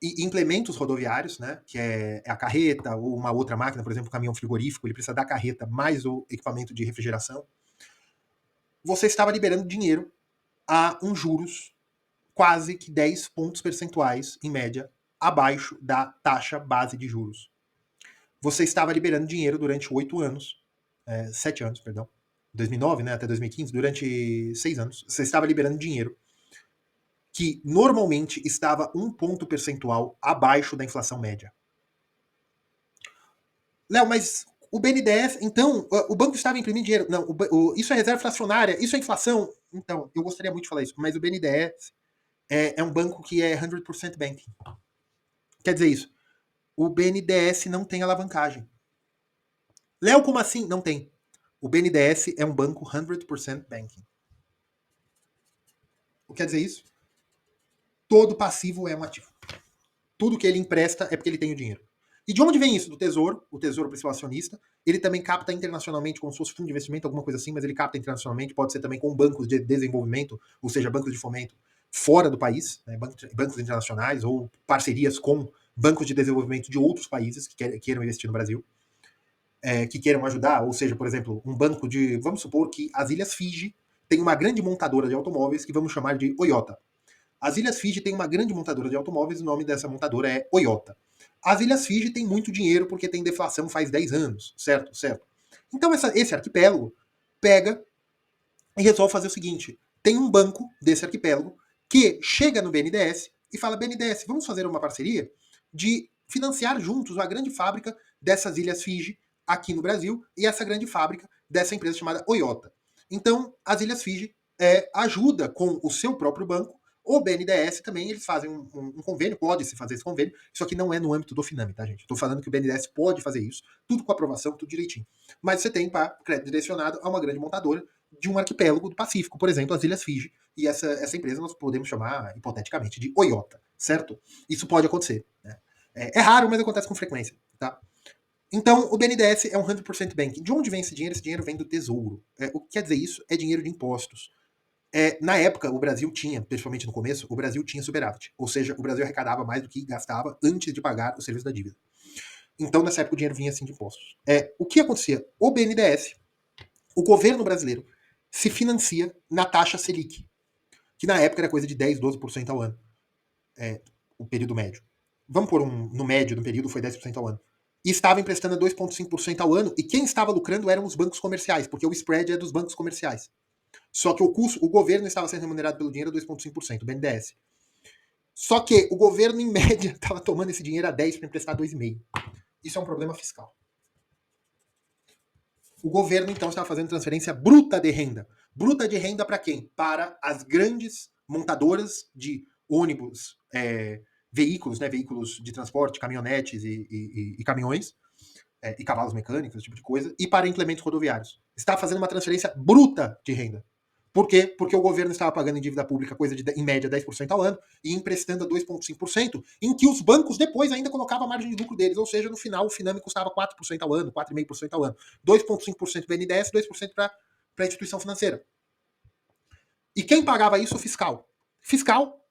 e implementos rodoviários, né, que é a carreta ou uma outra máquina, por exemplo, o caminhão frigorífico, ele precisa da carreta mais o equipamento de refrigeração. Você estava liberando dinheiro a juros quase que 10 pontos percentuais, em média, abaixo da taxa base de juros. Você estava liberando dinheiro durante 8 anos, 7 anos, perdão, 2009, né, até 2015, durante 6 anos, você estava liberando dinheiro que normalmente estava 1 ponto percentual abaixo da inflação média. Léo, mas o BNDES, então, o banco estava imprimindo dinheiro. Não, isso é reserva fracionária, isso é inflação. Então, eu gostaria muito de falar isso, mas o BNDES é um banco que é 100% banking. Quer dizer isso, o BNDES não tem alavancagem. Léo, como assim? Não tem. O BNDES é um banco 100% banking. O que quer dizer isso? Todo passivo é um ativo. Tudo que ele empresta é porque ele tem o dinheiro. E de onde vem isso? Do Tesouro, o Tesouro principal acionista. Ele também capta internacionalmente, como se fosse fundo de investimento, alguma coisa assim, mas ele capta internacionalmente, pode ser também com bancos de desenvolvimento, ou seja, bancos de fomento fora do país, né, bancos internacionais, ou parcerias com bancos de desenvolvimento de outros países que queiram investir no Brasil, que queiram ajudar, ou seja, por exemplo, um banco de, vamos supor que as Ilhas Fiji tem uma grande montadora de automóveis que vamos chamar de Toyota. As Ilhas Fiji tem uma grande montadora de automóveis, o nome dessa montadora é Toyota. As Ilhas Fiji tem muito dinheiro porque tem deflação faz 10 anos, certo? Certo. Então esse arquipélago pega e resolve fazer o seguinte, tem um banco desse arquipélago que chega no BNDES e fala, BNDES, vamos fazer uma parceria de financiar juntos a grande fábrica dessas Ilhas Fiji aqui no Brasil e essa grande fábrica dessa empresa chamada Toyota. Então, as Ilhas Fiji ajuda com o seu próprio banco. O BNDES também, eles fazem um convênio, pode-se fazer esse convênio, isso aqui não é no âmbito do Finame, tá, gente? Estou falando que o BNDES pode fazer isso, tudo com aprovação, tudo direitinho. Mas você tem para crédito direcionado a uma grande montadora de um arquipélago do Pacífico, por exemplo, as Ilhas Fiji, e essa empresa nós podemos chamar, hipoteticamente, de Toyota, certo? Isso pode acontecer, né? É raro, mas acontece com frequência, tá? Então, o BNDES é um 100% banking. De onde vem esse dinheiro? Esse dinheiro vem do Tesouro. O que quer dizer isso? É dinheiro de impostos. Na época, o Brasil tinha, principalmente no começo, o Brasil tinha superávit. Ou seja, o Brasil arrecadava mais do que gastava antes de pagar o serviço da dívida. Então, nessa época, o dinheiro vinha assim de impostos. O que acontecia? O BNDES, o governo brasileiro, se financia na taxa Selic, que na época era coisa de 10, 12% ao ano. O período médio. Vamos pôr no médio do período foi 10% ao ano. E estava emprestando a 2,5% ao ano, e quem estava lucrando eram os bancos comerciais, porque o spread é dos bancos comerciais. Só que o governo estava sendo remunerado pelo dinheiro a 2,5%, o BNDES. Só que o governo, em média, estava tomando esse dinheiro a 10 para emprestar 2,5%. Isso é um problema fiscal. O governo, então, estava fazendo transferência bruta de renda. Bruta de renda para quem? Para as grandes montadoras de ônibus, veículos, né, veículos de transporte, caminhonetes e caminhões, e cavalos mecânicos, esse tipo de coisa, e para implementos rodoviários. Estava fazendo uma transferência bruta de renda. Por quê? Porque o governo estava pagando em dívida pública coisa de, em média, 10% ao ano e emprestando a 2,5%, em que os bancos depois ainda colocavam a margem de lucro deles, ou seja, no final o Finame custava 4% ao ano, 4,5% ao ano. 2,5% para o BNDES, 2% para a instituição financeira. E quem pagava isso? O fiscal. Fiscal,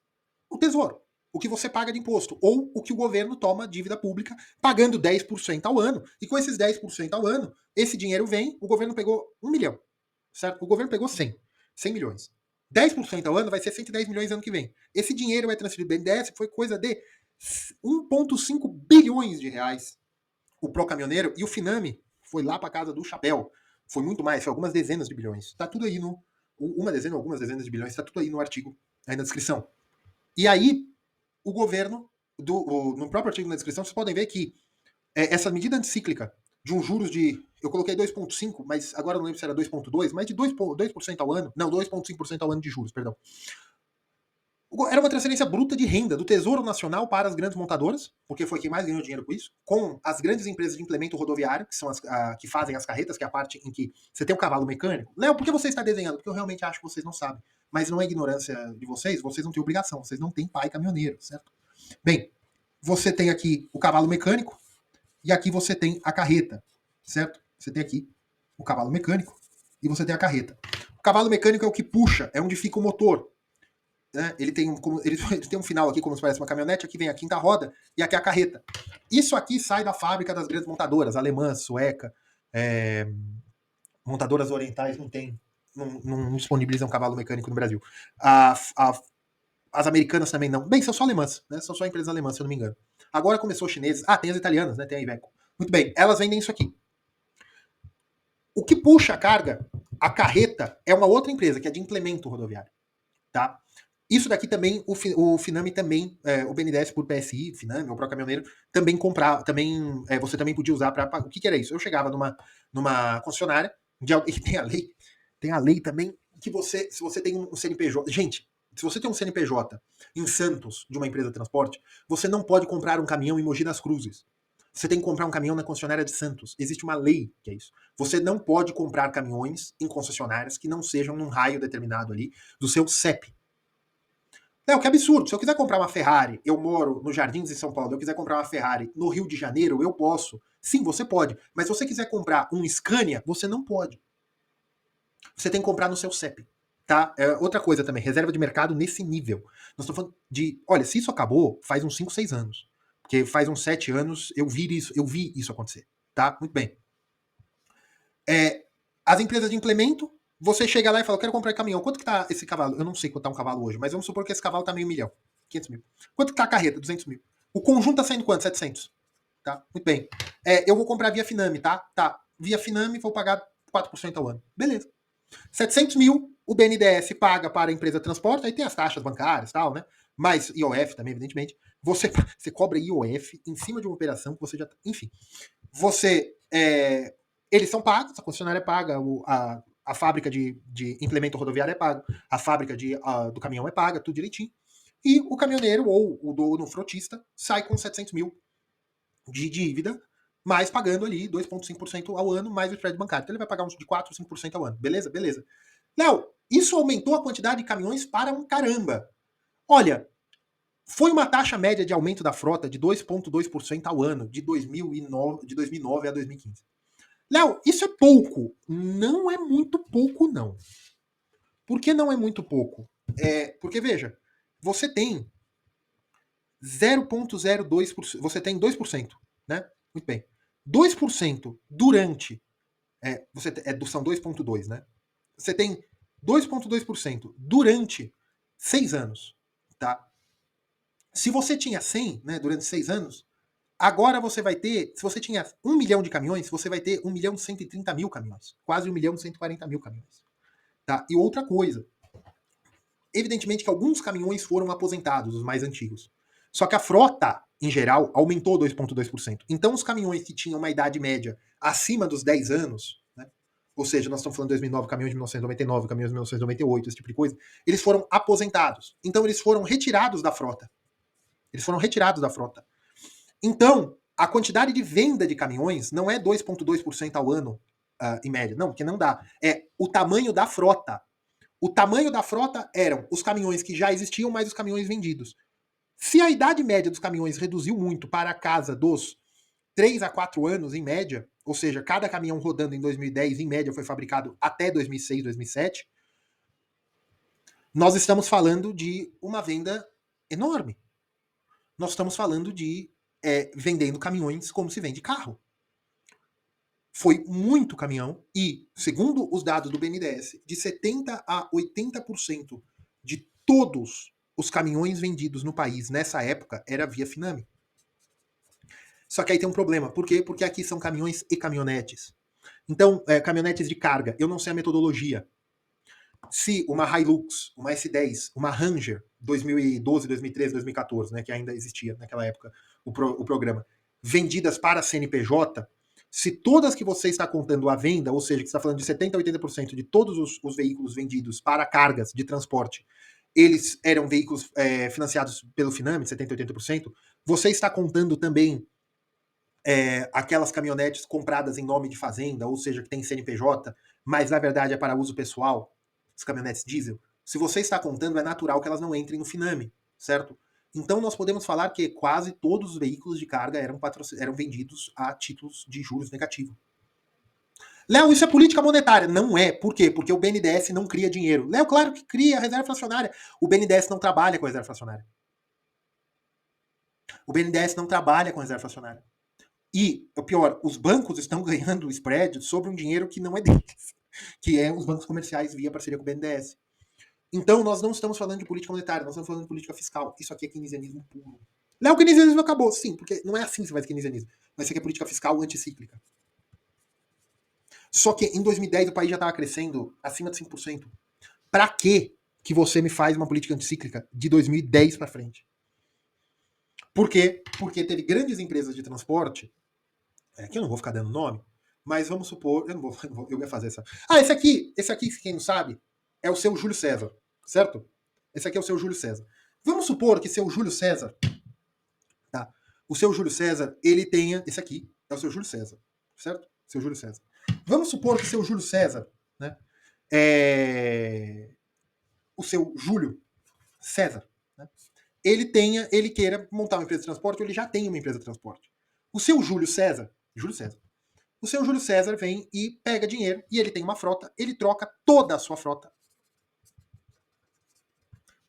o Tesouro. O que você paga de imposto. Ou o que o governo toma dívida pública, pagando 10% ao ano. E com esses 10% ao ano, esse dinheiro vem, o governo pegou 1 milhão. Certo? O governo pegou 100 milhões. 10% ao ano vai ser 110 milhões ano que vem. Esse dinheiro é transferido do BNDES, foi coisa de 1,5 bilhões de reais. O pró-caminhoneiro e o Finame foi lá para casa do chapéu. Foi muito mais, foi algumas dezenas de bilhões. Tá tudo aí no. Uma dezena, algumas dezenas de bilhões, tá tudo aí no artigo, aí na descrição. E aí, o governo, no próprio artigo na descrição, vocês podem ver que essa medida anticíclica de um juros de. Eu coloquei 2,5, mas agora não lembro se era 2,2, mas de 2% ao ano. Não, 2,5% ao ano de juros, perdão. Era uma transferência bruta de renda do Tesouro Nacional para as grandes montadoras, porque foi quem mais ganhou dinheiro com isso, com as grandes empresas de implemento rodoviário, que são as que fazem as carretas, que é a parte em que você tem um cavalo mecânico. Léo, por que você está desenhando? Porque eu realmente acho que vocês não sabem. Mas não é ignorância de vocês não têm obrigação, vocês não têm pai caminhoneiro, certo? Bem, você tem aqui o cavalo mecânico e aqui você tem a carreta, certo? Você tem aqui o cavalo mecânico e você tem a carreta. O cavalo mecânico é o que puxa, é onde fica o motor. Né? Ele tem um final aqui como se parece uma caminhonete, aqui vem a quinta roda e aqui a carreta. Isso aqui sai da fábrica das grandes montadoras, alemã, sueca, montadoras orientais não disponibilizam cavalo mecânico no Brasil. As americanas também não. Bem, são só alemãs, né? São só empresas alemãs, se eu não me engano. Agora começou chineses. Tem as italianas, né? Tem a Iveco. Muito bem, elas vendem isso aqui. O que puxa a carga, a carreta, é uma outra empresa, que é de implemento rodoviário. Tá? Isso daqui também, o Finame também, o BNDES por PSI, Finame, o pró-caminhoneiro, também comprava, você também podia usar para. O que era isso? Eu chegava numa concessionária, e tem a lei também, que se você tem um CNPJ. Gente, se você tem um CNPJ em Santos, de uma empresa de transporte, você não pode comprar um caminhão em Mogi das Cruzes. Você tem que comprar um caminhão na concessionária de Santos. Existe uma lei que é isso. Você não pode comprar caminhões em concessionárias que não sejam num raio determinado ali do seu CEP. Não, que absurdo. Se eu quiser comprar uma Ferrari, eu moro no Jardins, em São Paulo, eu quiser comprar uma Ferrari no Rio de Janeiro, eu posso. Sim, você pode. Mas se você quiser comprar um Scania, você não pode. Você tem que comprar no seu CEP. Tá? Outra coisa também, reserva de mercado nesse nível. Nós estamos falando de. Olha, se isso acabou, faz uns 5, 6 anos. Porque faz uns 7 anos eu vi isso acontecer. Tá? Muito bem. As empresas de implemento, você chega lá e fala, eu quero comprar caminhão. Quanto que tá esse cavalo? Eu não sei quanto tá um cavalo hoje, mas vamos supor que esse cavalo tá meio milhão. 500 mil. Quanto que tá a carreta? 200 mil. O conjunto tá saindo quanto? 700. Tá? Muito bem. Eu vou comprar via Finame, tá? Tá. Via Finame, vou pagar 4% ao ano. Beleza. 700 mil, o BNDES paga para a empresa de transporte, aí tem as taxas bancárias e tal, né? Mas IOF também, evidentemente. Você cobra IOF em cima de uma operação que você já. Enfim. Eles são pagos, a concessionária é paga, a fábrica de implemento rodoviário é pago, a fábrica do caminhão é paga, tudo direitinho. E o caminhoneiro ou o dono frotista sai com 700 mil de dívida, mais pagando ali 2,5% ao ano, mais o spread bancário. Então ele vai pagar uns de 4, 5% ao ano. Beleza? Beleza. Léo, isso aumentou a quantidade de caminhões para um caramba. Olha, foi uma taxa média de aumento da frota de 2,2% ao ano, de 2009 a 2015. Léo, isso é pouco. Não é muito pouco, não. Por que não é muito pouco? Porque, veja, você tem 0,02%. Você tem 2%, né? Muito bem. 2% durante. São 2,2%, né? Você tem 2,2% durante 6 anos. Tá? Se você tinha 100, né, durante 6 anos, agora você vai ter, se você tinha 1 milhão de caminhões, você vai ter 1 milhão e 130 mil caminhões. Quase 1 milhão e 140 mil caminhões. Tá? E outra coisa. Evidentemente que alguns caminhões foram aposentados, os mais antigos. Só que a frota, em geral, aumentou 2,2%. Então os caminhões que tinham uma idade média acima dos 10 anos, né, ou seja, nós estamos falando de 2009, caminhões de 1999, caminhões de 1998, esse tipo de coisa, eles foram aposentados. Então eles foram retirados da frota. Eles foram retirados da frota. Então, a quantidade de venda de caminhões não é 2,2% ao ano, em média. Não, porque não dá. É o tamanho da frota. O tamanho da frota eram os caminhões que já existiam, mais os caminhões vendidos. Se a idade média dos caminhões reduziu muito para a casa dos 3 a 4 anos, em média, ou seja, cada caminhão rodando em 2010, em média, foi fabricado até 2006, 2007, nós estamos falando de uma venda enorme. Nós estamos falando de vendendo caminhões como se vende carro. Foi muito caminhão e, segundo os dados do BNDES, de 70% a 80% de todos os caminhões vendidos no país nessa época era via Finame. Só que aí tem um problema. Por quê? Porque aqui são caminhões e caminhonetes. Então, caminhonetes de carga, eu não sei a metodologia. Se uma Hilux, uma S10, uma Ranger, 2012, 2013, 2014, né, que ainda existia naquela época o programa, vendidas para a CNPJ, se todas que você está contando à venda, ou seja, que você está falando de 70% a 80% de todos os veículos vendidos para cargas de transporte, eles eram veículos financiados pelo Finame, 70% a 80%, você está contando também aquelas caminhonetes compradas em nome de fazenda, ou seja, que tem CNPJ, mas na verdade é para uso pessoal, as caminhonetes diesel. Se você está contando, é natural que elas não entrem no Finame, certo? Então nós podemos falar que quase todos os veículos de carga eram vendidos a títulos de juros negativos. Léo, isso é política monetária. Não é. Por quê? Porque o BNDES não cria dinheiro. Léo, claro que cria a reserva fracionária. O BNDES não trabalha com a reserva fracionária. O BNDES não trabalha com a reserva fracionária. E, o pior, os bancos estão ganhando spread sobre um dinheiro que não é deles, que é os bancos comerciais via parceria com o BNDES. Então, nós não estamos falando de política monetária, nós estamos falando de política fiscal. Isso aqui é keynesianismo puro. Léo, o keynesianismo acabou. Sim, porque não é assim que você faz keynesianismo. Mas isso aqui é política fiscal anticíclica. Só que em 2010 o país já estava crescendo acima de 5%. Para que você me faz uma política anticíclica de 2010 para frente? Por quê? Porque teve grandes empresas de transporte, que eu não vou ficar dando nome, mas vamos supor, eu ia fazer essa. Esse aqui, quem não sabe, é o seu Júlio César, certo? Esse aqui é o seu Júlio César. Vamos supor que seu Júlio César, tá? O seu Júlio César, ele tenha, esse aqui é o seu Júlio César, certo? Seu Júlio César. Vamos supor que seu Júlio César, né? O seu Júlio César, né? Ele queira montar uma empresa de transporte, ou ele já tem uma empresa de transporte. O seu Júlio César, o seu Júlio César vem e pega dinheiro, e ele tem uma frota, ele troca toda a sua frota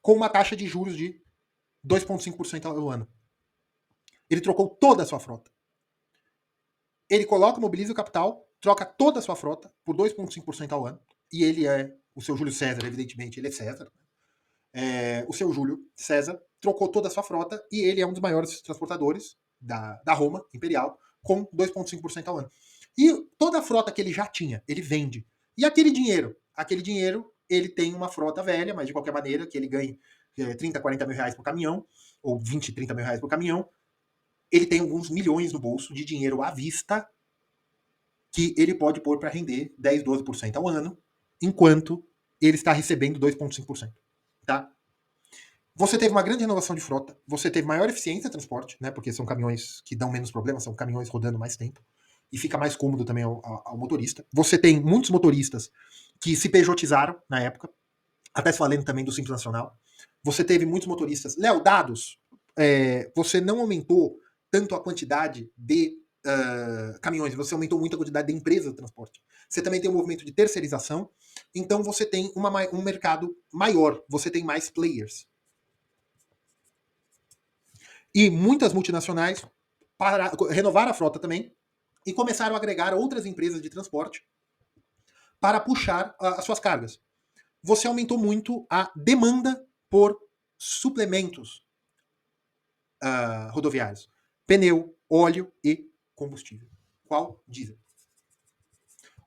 com uma taxa de juros de 2,5% ao ano. Ele trocou toda a sua frota. Ele mobiliza o capital, troca toda a sua frota por 2,5% ao ano, e ele é o seu Júlio César, evidentemente, ele é César. O seu Júlio César trocou toda a sua frota e ele é um dos maiores transportadores da Roma Imperial, com 2,5% ao ano. E toda a frota que ele já tinha, ele vende. E aquele dinheiro, ele tem uma frota velha, mas de qualquer maneira, que ele ganhe 30, 40 mil reais por caminhão, ou 20, 30 mil reais por caminhão, ele tem alguns milhões no bolso de dinheiro à vista que ele pode pôr para render 10, 12% ao ano, enquanto ele está recebendo 2,5%. Tá? Você teve uma grande renovação de frota, você teve maior eficiência de transporte, né? Porque são caminhões que dão menos problemas, são caminhões rodando mais tempo. E fica mais cômodo também ao motorista. Você tem muitos motoristas que se pejotizaram na época, até falando também do Simples Nacional. Você teve muitos motoristas. Léo, dados. Você não aumentou tanto a quantidade de caminhões, você aumentou muito a quantidade de empresas de transporte. Você também tem um movimento de terceirização, então você tem um mercado maior, você tem mais players. E muitas multinacionais renovaram a frota também e começaram a agregar outras empresas de transporte para puxar as suas cargas. Você aumentou muito a demanda por suplementos rodoviários. Pneu, óleo e combustível. Qual? Diesel.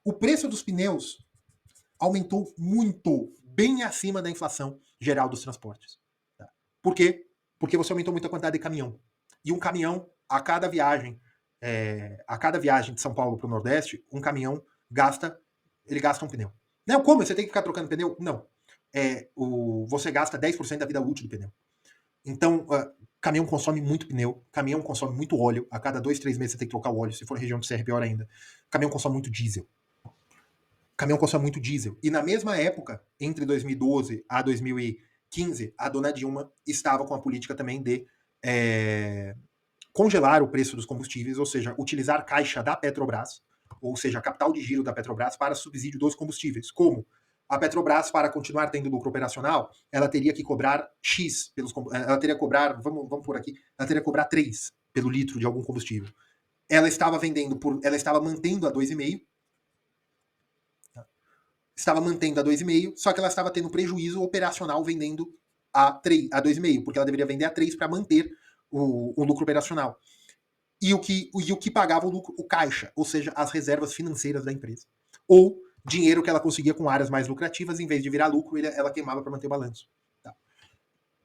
O preço dos pneus aumentou muito, bem acima da inflação geral dos transportes. Tá? Por quê? Porque você aumentou muito a quantidade de caminhão. E um caminhão, a cada viagem de São Paulo para o Nordeste, um caminhão gasta ele gasta um pneu. Não, como? Você tem que ficar trocando pneu? Não. Você gasta 10% da vida útil do pneu. Então, caminhão consome muito pneu, caminhão consome muito óleo. A cada 2, 3 meses você tem que trocar o óleo. Se for região de serra, pior ainda. Caminhão consome muito diesel. Caminhão consome muito diesel. E na mesma época, entre 2012 a 2015, a dona Dilma estava com a política também de congelar o preço dos combustíveis, ou seja, utilizar caixa da Petrobras, ou seja, capital de giro da Petrobras para subsídio dos combustíveis. Como? A Petrobras, para continuar tendo lucro operacional, ela teria que cobrar X pelos ela teria que cobrar, vamos por aqui, ela teria que cobrar 3 pelo litro de algum combustível. Ela estava mantendo a 2,5, só que ela estava tendo prejuízo operacional vendendo a 2,5, porque ela deveria vender a 3 para manter o lucro operacional. E o que pagava o lucro? O caixa, ou seja, as reservas financeiras da empresa. Ou dinheiro que ela conseguia com áreas mais lucrativas, em vez de virar lucro, ela queimava para manter o balanço. Tá?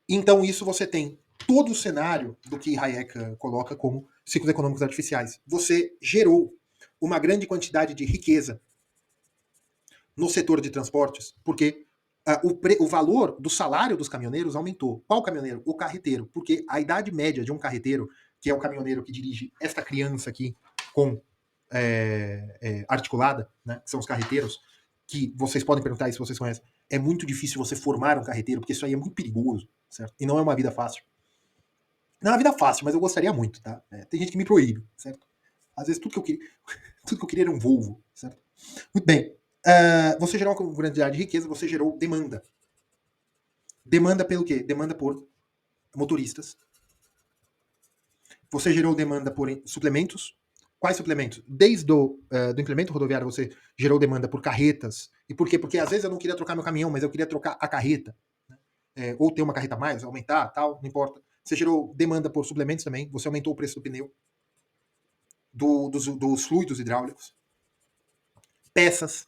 Então, isso você tem todo o cenário do que Hayek coloca como ciclos econômicos artificiais. Você gerou uma grande quantidade de riqueza no setor de transportes, porque o valor do salário dos caminhoneiros aumentou. Qual caminhoneiro? O carreteiro. Porque a idade média de um carreteiro, que é o caminhoneiro que dirige esta criança aqui com articulada, né, que são os carreteiros, que vocês podem perguntar aí se vocês conhecem, é muito difícil você formar um carreteiro, porque isso aí é muito perigoso, certo? E não é uma vida fácil. Não é uma vida fácil, mas eu gostaria muito, tá? Tem gente que me proíbe, certo? Às vezes tudo que eu queria era um Volvo, certo? Muito bem. Você gerou uma quantidade de riqueza, você gerou demanda. Demanda pelo quê? Demanda por motoristas. Você gerou demanda por suplementos. Quais suplementos? Desde do implemento rodoviário você gerou demanda por carretas. E por quê? Porque às vezes eu não queria trocar meu caminhão, mas eu queria trocar a carreta. Né? Ou ter uma carreta a mais, aumentar, tal, não importa. Você gerou demanda por suplementos também. Você aumentou o preço do pneu, dos fluidos hidráulicos, peças,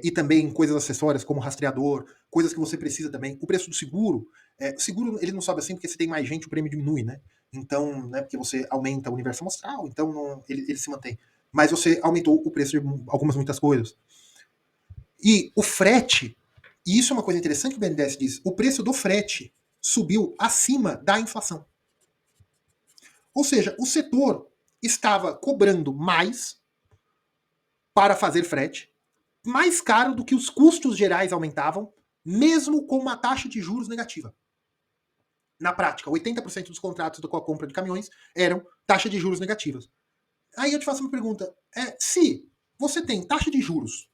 e também coisas acessórias como rastreador, coisas que você precisa também. O preço do seguro, o seguro ele não sobe assim porque você tem mais gente, o prêmio diminui, né? Então, né, porque você aumenta o universo amostral, então ele se mantém. Mas você aumentou o preço de muitas coisas. E o frete, e isso é uma coisa interessante que o BNDES diz, o preço do frete subiu acima da inflação. Ou seja, o setor estava cobrando mais para fazer frete, mais caro do que os custos gerais aumentavam, mesmo com uma taxa de juros negativa. Na prática, 80% dos contratos com a compra de caminhões eram taxa de juros negativas. Aí eu te faço uma pergunta. Se você tem taxa de juros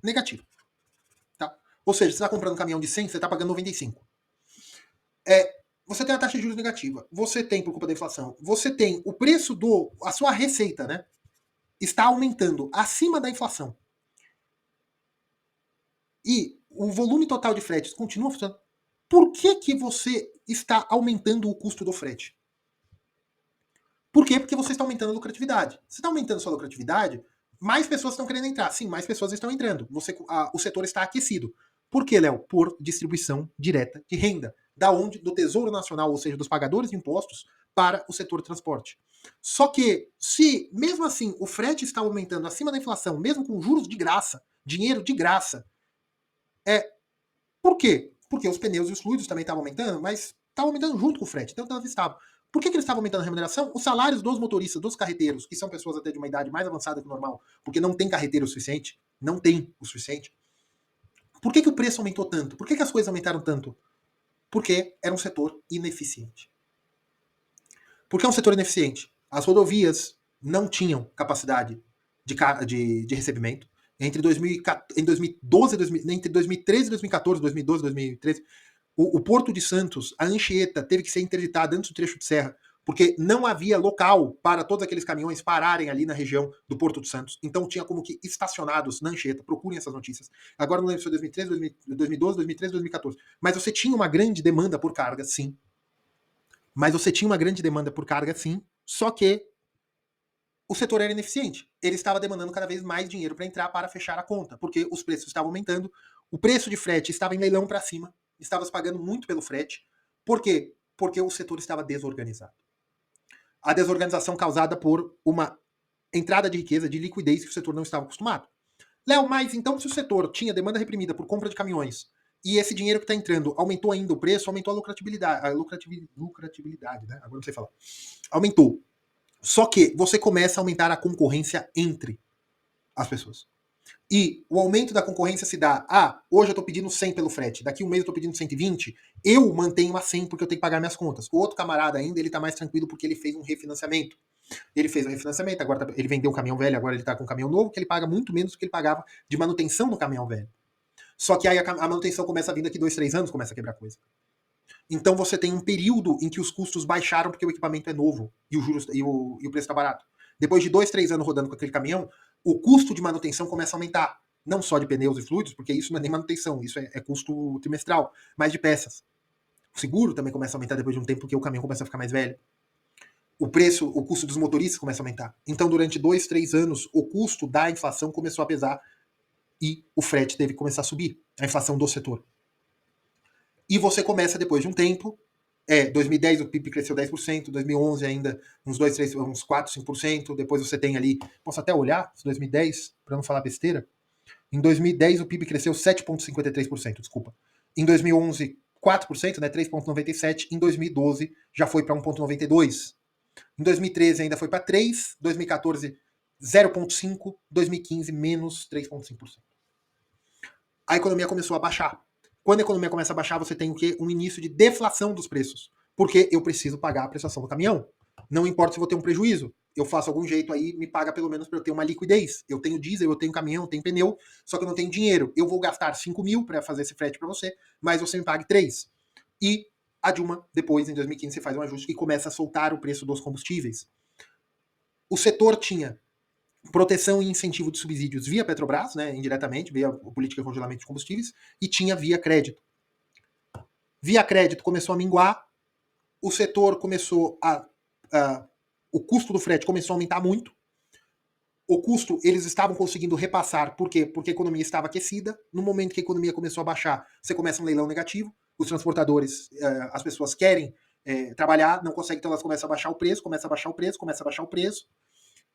negativa, tá? Ou seja, você está comprando um caminhão de 100, você está pagando 95. Você tem a taxa de juros negativa, você tem, por culpa da inflação, você tem o preço a sua receita, né? Está aumentando acima da inflação. E o volume total de fretes continua funcionando. Por que você está aumentando o custo do frete? Por quê? Porque você está aumentando a lucratividade. Se está aumentando a sua lucratividade, mais pessoas estão querendo entrar. Sim, mais pessoas estão entrando. O setor está aquecido. Por quê, Léo? Por distribuição direta de renda. Da onde? Do Tesouro Nacional, ou seja, dos pagadores de impostos, para o setor de transporte. Só que, se mesmo assim o frete está aumentando acima da inflação, mesmo com juros de graça, dinheiro de graça, por quê? Porque os pneus e os fluidos também estavam aumentando, mas estavam aumentando junto com o frete, então elas estavam. Por que eles estavam aumentando a remuneração? Os salários dos motoristas, dos carreteiros, que são pessoas até de uma idade mais avançada que o normal, porque não tem carreteiro o suficiente, não tem o suficiente. Por que o preço aumentou tanto? Por que as coisas aumentaram tanto? Porque era um setor ineficiente. Por que é um setor ineficiente? As rodovias não tinham capacidade de recebimento. Entre 2012, entre 2013 e 2014, 2012 e 2013, o Porto de Santos, a Anchieta, teve que ser interditada antes do trecho de serra, porque não havia local para todos aqueles caminhões pararem ali na região do Porto de Santos. Então tinha como que estacionados na Anchieta. Procurem essas notícias. Agora não lembro se foi 2013, 2012, 2013, 2014. Mas você tinha uma grande demanda por carga, sim. Mas você tinha uma grande demanda por carga, sim. Só que o setor era ineficiente. Ele estava demandando cada vez mais dinheiro para entrar para fechar a conta, porque os preços estavam aumentando, o preço de frete estava em leilão para cima, estava pagando muito pelo frete. Por quê? Porque o setor estava desorganizado. A desorganização causada por uma entrada de riqueza, de liquidez que o setor não estava acostumado. Léo, mas então se o setor tinha demanda reprimida por compra de caminhões e esse dinheiro que está entrando aumentou ainda o preço, aumentou a lucratividade, né? Agora não sei falar. Aumentou. Só que você começa a aumentar a concorrência entre as pessoas. E o aumento da concorrência se dá, hoje eu estou pedindo 100 pelo frete, daqui um mês eu estou pedindo 120, eu mantenho a 100 porque eu tenho que pagar minhas contas. O outro camarada ainda, ele está mais tranquilo porque ele fez um refinanciamento. Ele fez um refinanciamento, agora ele vendeu um caminhão velho, agora ele está com um caminhão novo, que ele paga muito menos do que ele pagava de manutenção do caminhão velho. Só que aí a manutenção começa a vir daqui 2, 3 anos, começa a quebrar coisa. Então você tem um período em que os custos baixaram porque o equipamento é novo e o, juros, e o preço está barato. Depois de 2, 3 anos rodando com aquele caminhão, o custo de manutenção começa a aumentar. Não só de pneus e fluidos, porque isso não é nem manutenção, isso é custo trimestral, mas de peças. O seguro também começa a aumentar depois de um tempo porque o caminhão começa a ficar mais velho. O custo dos motoristas começa a aumentar. Então, durante 2, 3 anos, o custo da inflação começou a pesar e o frete teve que começar a subir, a inflação do setor. E você começa, depois de um tempo, 2010 o PIB cresceu 10%, 2011 ainda uns 2, 3, uns 4, 5%, depois você tem ali, posso até olhar, 2010, para não falar besteira, em 2010 o PIB cresceu 7,53%, desculpa. Em 2011, 4%, né, 3,97%, em 2012 já foi para 1,92%. Em 2013 ainda foi para 3%, 2014 0,5%, 2015 menos 3,5%. A economia começou a baixar. Quando a economia começa a baixar, você tem o quê? Um início de deflação dos preços. Porque eu preciso pagar a prestação do caminhão. Não importa se vou ter um prejuízo. Eu faço algum jeito aí, me paga pelo menos para eu ter uma liquidez. Eu tenho diesel, eu tenho caminhão, eu tenho pneu, só que eu não tenho dinheiro. Eu vou gastar 5 mil para fazer esse frete para você, mas você me pague 3. E a Dilma, depois, em 2015, você faz um ajuste e começa a soltar o preço dos combustíveis. O setor tinha proteção e incentivo de subsídios via Petrobras, né, indiretamente, via política de congelamento de combustíveis, e tinha via crédito. Via crédito começou a minguar, o setor começou o custo do frete começou a aumentar muito, o custo eles estavam conseguindo repassar, por quê? Porque a economia estava aquecida, no momento que a economia começou a baixar, você começa um leilão negativo, os transportadores, as pessoas querem trabalhar, não conseguem, então elas começam a baixar o preço, começa a baixar o preço, começa a baixar o preço,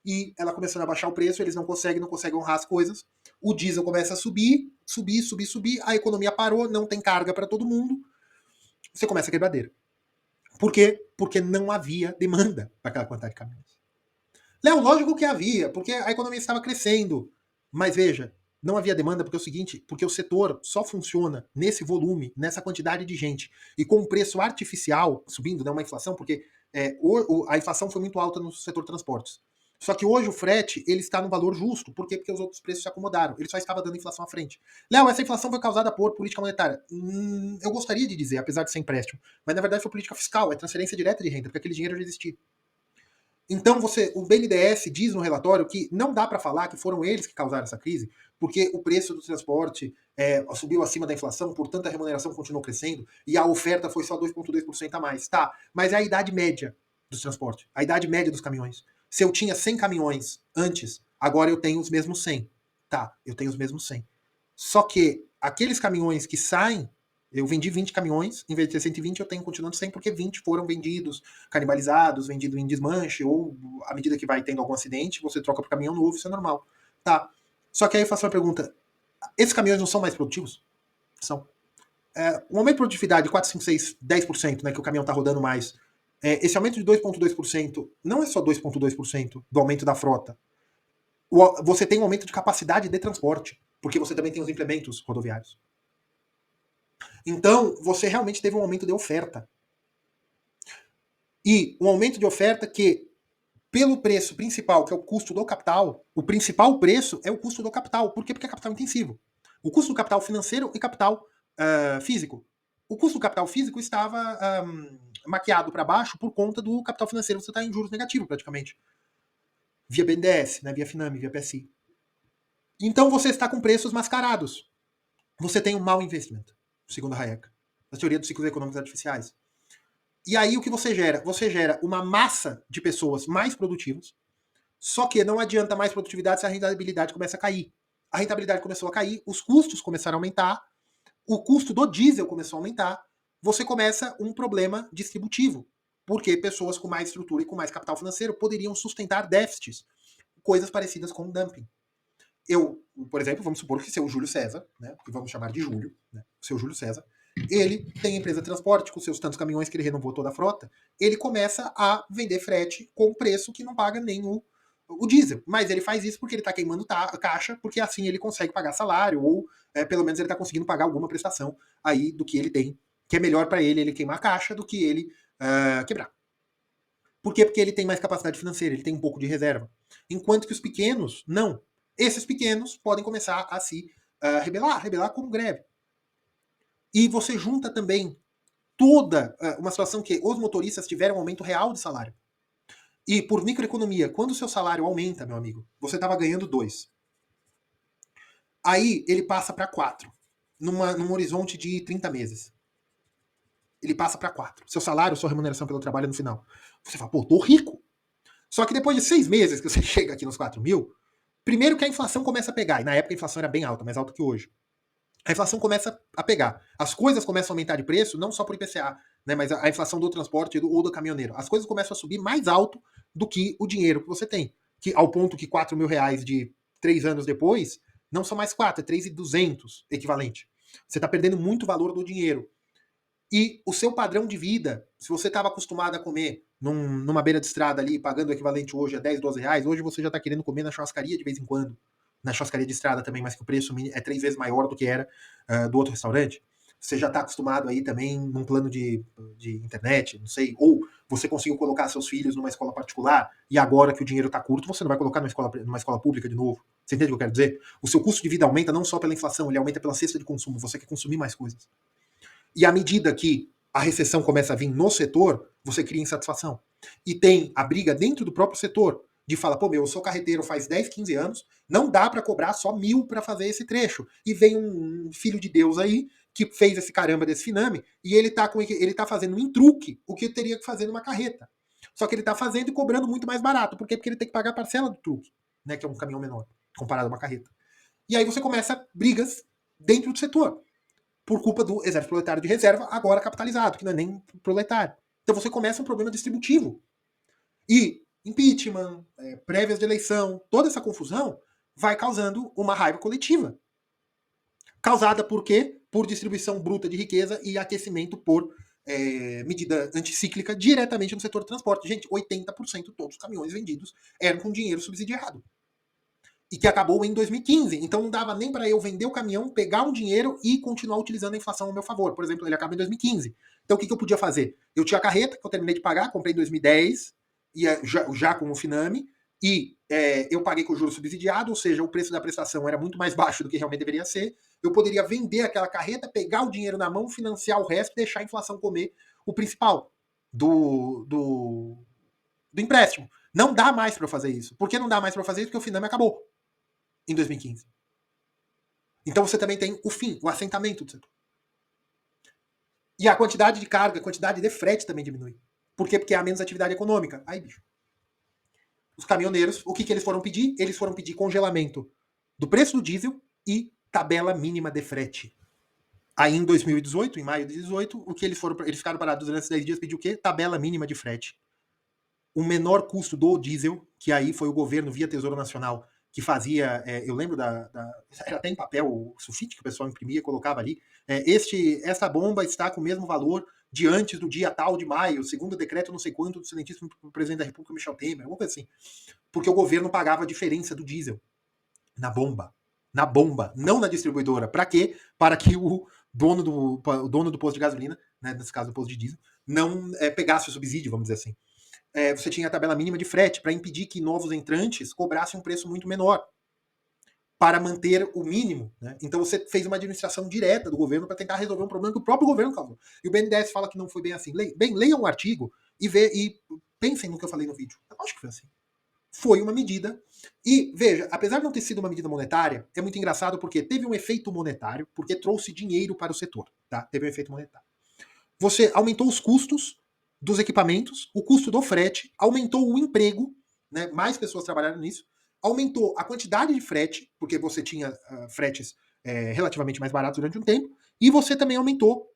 e ela começando a baixar o preço, eles não conseguem honrar as coisas. O diesel começa a subir, a economia parou, não tem carga para todo mundo, você começa a quebradeira. Por quê? Porque não havia demanda para aquela quantidade de caminhões. Léo, lógico que havia, porque a economia estava crescendo. Mas veja, não havia demanda porque é o seguinte, porque o setor só funciona nesse volume, nessa quantidade de gente, e com um preço artificial subindo, né, uma inflação, porque a inflação foi muito alta no setor de transportes. Só que hoje o frete ele está no valor justo. Por quê? Porque os outros preços se acomodaram. Ele só estava dando inflação à frente. Léo, essa inflação foi causada por política monetária. Eu gostaria de dizer, apesar de ser empréstimo. Mas na verdade foi política fiscal, é transferência direta de renda, porque aquele dinheiro já existia. Então o BNDES diz no relatório que não dá para falar que foram eles que causaram essa crise, porque o preço do transporte subiu acima da inflação, portanto a remuneração continuou crescendo e a oferta foi só 2,2% a mais. Tá, mas é a idade média dos transportes, a idade média dos caminhões. Se eu tinha 100 caminhões antes, agora eu tenho os mesmos 100. Tá, eu tenho os mesmos 100. Só que aqueles caminhões que saem, eu vendi 20 caminhões, em vez de ter 120, eu tenho continuando 100, porque 20 foram vendidos, canibalizados, vendidos em desmanche, ou à medida que vai tendo algum acidente, você troca por caminhão novo, isso é normal. Tá. Só que aí eu faço uma pergunta: esses caminhões não são mais produtivos? São. Um aumento de produtividade de 4, 5, 6, 10%, né, que o caminhão está rodando mais, esse aumento de 2,2% não é só 2,2% do aumento da frota. Você tem um aumento de capacidade de transporte, porque você também tem os implementos rodoviários. Então, você realmente teve um aumento de oferta. E um aumento de oferta que, pelo preço principal, que é o custo do capital, o principal preço é o custo do capital. Por quê? Porque é capital intensivo. O custo do capital financeiro e capital físico. O custo do capital físico estava maquiado para baixo por conta do capital financeiro. Você está em juros negativos, praticamente. Via BNDES, né, via Finame, via PSI. Então, você está com preços mascarados. Você tem um mau investimento, segundo a Hayek, a teoria dos ciclos econômicos artificiais. E aí o que você gera? Você gera uma massa de pessoas mais produtivas, só que não adianta mais produtividade se a rentabilidade começa a cair. A rentabilidade começou a cair, os custos começaram a aumentar, o custo do diesel começou a aumentar, você começa um problema distributivo, porque pessoas com mais estrutura e com mais capital financeiro poderiam sustentar déficits, coisas parecidas com o dumping. por exemplo, vamos supor que seu Júlio César, né, que vamos chamar de Júlio, né, seu Júlio César, ele tem a empresa de transporte com seus tantos caminhões que ele renovou toda a frota, ele começa a vender frete com preço que não paga nem o diesel. Mas ele faz isso porque ele está queimando caixa, porque assim ele consegue pagar salário, ou pelo menos ele está conseguindo pagar alguma prestação aí do que ele tem, que é melhor para ele queimar a caixa do que ele quebrar. Por quê? Porque ele tem mais capacidade financeira, ele tem um pouco de reserva. Enquanto que os pequenos, não. Esses pequenos podem começar a se rebelar como greve. E você junta também toda uma situação que os motoristas tiveram um aumento real de salário. E por microeconomia, quando o seu salário aumenta, meu amigo, você estava ganhando 2. Aí ele passa para 4, num horizonte de 30 meses. Ele passa para 4. Seu salário, sua remuneração pelo trabalho no final. Você fala, pô, tô rico. Só que depois de 6 meses que você chega aqui nos 4 mil, primeiro que a inflação começa a pegar. E na época a inflação era bem alta, mais alta que hoje. A inflação começa a pegar. As coisas começam a aumentar de preço, não só por IPCA, né, mas a inflação do transporte ou do caminhoneiro. As coisas começam a subir mais alto do que o dinheiro que você tem. Que, ao ponto que 4 mil reais de 3 anos depois, não são mais 4, é 3.200 equivalente. Você está perdendo muito valor do dinheiro. E o seu padrão de vida, se você estava acostumado a comer numa beira de estrada ali, pagando o equivalente hoje a 10, 12 reais, hoje você já está querendo comer na churrascaria de vez em quando. Na churrascaria de estrada também, mas que o preço é 3 vezes maior do que era do outro restaurante. Você já está acostumado aí também num plano de internet, não sei, ou você conseguiu colocar seus filhos numa escola particular e agora que o dinheiro está curto, você não vai colocar numa escola pública de novo. Você entende o que eu quero dizer? O seu custo de vida aumenta não só pela inflação, ele aumenta pela cesta de consumo. Você quer consumir mais coisas. E à medida que a recessão começa a vir no setor, você cria insatisfação. E tem a briga dentro do próprio setor de falar, pô, meu, eu sou carreteiro faz 10, 15 anos, não dá para cobrar só 1.000 para fazer esse trecho. E vem um filho de Deus aí que fez esse caramba desse Finame e ele tá fazendo em truque o que teria que fazer numa carreta. Só que ele tá fazendo e cobrando muito mais barato. Por quê? Porque ele tem que pagar a parcela do truque, né, que é um caminhão menor, comparado a uma carreta. E aí você começa brigas dentro do setor por culpa do exército proletário de reserva, agora capitalizado, que não é nem proletário. Então você começa um problema distributivo. E impeachment, prévias de eleição, toda essa confusão vai causando uma raiva coletiva. Causada por quê? Por distribuição bruta de riqueza e aquecimento por medida anticíclica diretamente no setor do transporte. Gente, 80% de todos os caminhões vendidos eram com dinheiro subsidiado. E que acabou em 2015. Então não dava nem para eu vender o caminhão, pegar um dinheiro e continuar utilizando a inflação ao meu favor. Por exemplo, ele acaba em 2015. Então o que eu podia fazer? Eu tinha a carreta, que eu terminei de pagar, comprei em 2010, já com o Finame, e eu paguei com o juro subsidiado, ou seja, o preço da prestação era muito mais baixo do que realmente deveria ser. Eu poderia vender aquela carreta, pegar o dinheiro na mão, financiar o resto e deixar a inflação comer o principal do empréstimo. Não dá mais para eu fazer isso. Por que não dá mais para eu fazer isso? Porque o Finame acabou em 2015. Então você também tem o fim, o assentamento do setor. E a quantidade de carga, a quantidade de frete também diminui. Por quê? Porque há menos atividade econômica. Aí, bicho. Os caminhoneiros, o que eles foram pedir? Eles foram pedir congelamento do preço do diesel e tabela mínima de frete. Aí em 2018, em maio de 2018, o que eles ficaram parados durante 10 dias, pediu o quê? Tabela mínima de frete. O menor custo do diesel, que aí foi o governo via Tesouro Nacional que fazia, eu lembro era até em papel o sulfite que o pessoal imprimia e colocava ali, essa bomba está com o mesmo valor de antes do dia tal de maio, segundo o decreto não sei quanto do excelentíssimo presidente da República, Michel Temer, alguma coisa assim. Porque o governo pagava a diferença do diesel na bomba. Na bomba, não na distribuidora. Para quê? Para que o dono do posto de gasolina, né, nesse caso do posto de diesel, não pegasse o subsídio, vamos dizer assim. Você tinha a tabela mínima de frete para impedir que novos entrantes cobrassem um preço muito menor para manter o mínimo. Né? Então você fez uma administração direta do governo para tentar resolver um problema que o próprio governo causou. E o BNDES fala que não foi bem assim. Leiam o artigo e pensem no que eu falei no vídeo. Eu acho que foi assim. Foi uma medida. E, veja, apesar de não ter sido uma medida monetária, é muito engraçado porque teve um efeito monetário, porque trouxe dinheiro para o setor. Tá? Teve um efeito monetário. Você aumentou os custos dos equipamentos, o custo do frete, aumentou o emprego, né, mais pessoas trabalharam nisso, aumentou a quantidade de frete, porque você tinha fretes relativamente mais baratos durante um tempo, e você também aumentou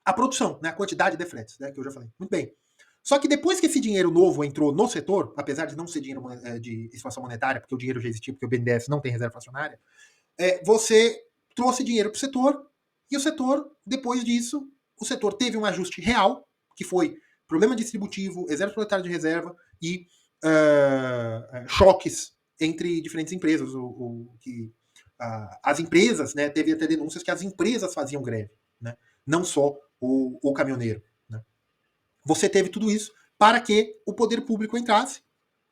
a produção, né, a quantidade de fretes, né, que eu já falei. Muito bem. Só que depois que esse dinheiro novo entrou no setor, apesar de não ser dinheiro de expansão monetária, porque o dinheiro já existia, porque o BNDES não tem reserva fracionária, você trouxe dinheiro para o setor, e o setor, depois disso, o setor teve um ajuste real, que foi problema distributivo, exército proletário de reserva e choques entre diferentes empresas. As empresas, né, teve até denúncias que as empresas faziam greve, né, não só o caminhoneiro. Né. Você teve tudo isso para que o poder público entrasse.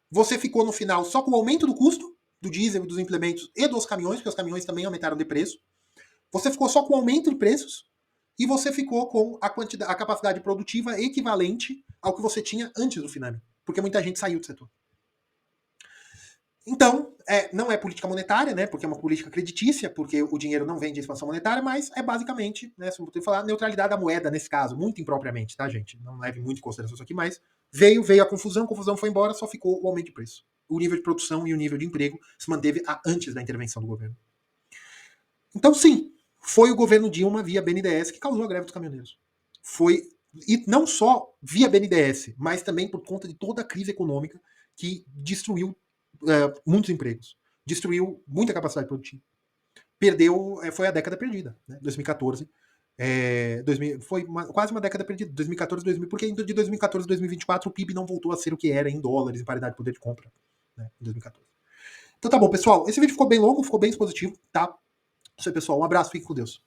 Você ficou no final só com o aumento do custo do diesel, dos implementos e dos caminhões, porque os caminhões também aumentaram de preço. Você ficou só com o aumento de preços e você ficou com a capacidade produtiva equivalente ao que você tinha antes do Finame, porque muita gente saiu do setor. Então, não é política monetária, né, porque é uma política creditícia, porque o dinheiro não vem de expansão monetária, mas é basicamente, né, se eu falar, neutralidade da moeda nesse caso, muito impropriamente, tá, gente? Não leve muito em consideração isso aqui, mas veio a confusão foi embora, só ficou o aumento de preço. O nível de produção e o nível de emprego se manteve antes da intervenção do governo. Então, sim, foi o governo Dilma via BNDES que causou a greve dos caminhoneiros. Foi, e não só via BNDES, mas também por conta de toda a crise econômica que destruiu muitos empregos, destruiu muita capacidade produtiva. Perdeu, foi a década perdida, né? 2014. Foi quase uma década perdida, 2014, 2000, porque de 2014 a 2024 o PIB não voltou a ser o que era em dólares, em paridade de poder de compra, né, em 2014. Então tá bom, pessoal, esse vídeo ficou bem longo, ficou bem expositivo, tá? Isso aí, pessoal, um abraço, fiquem com Deus.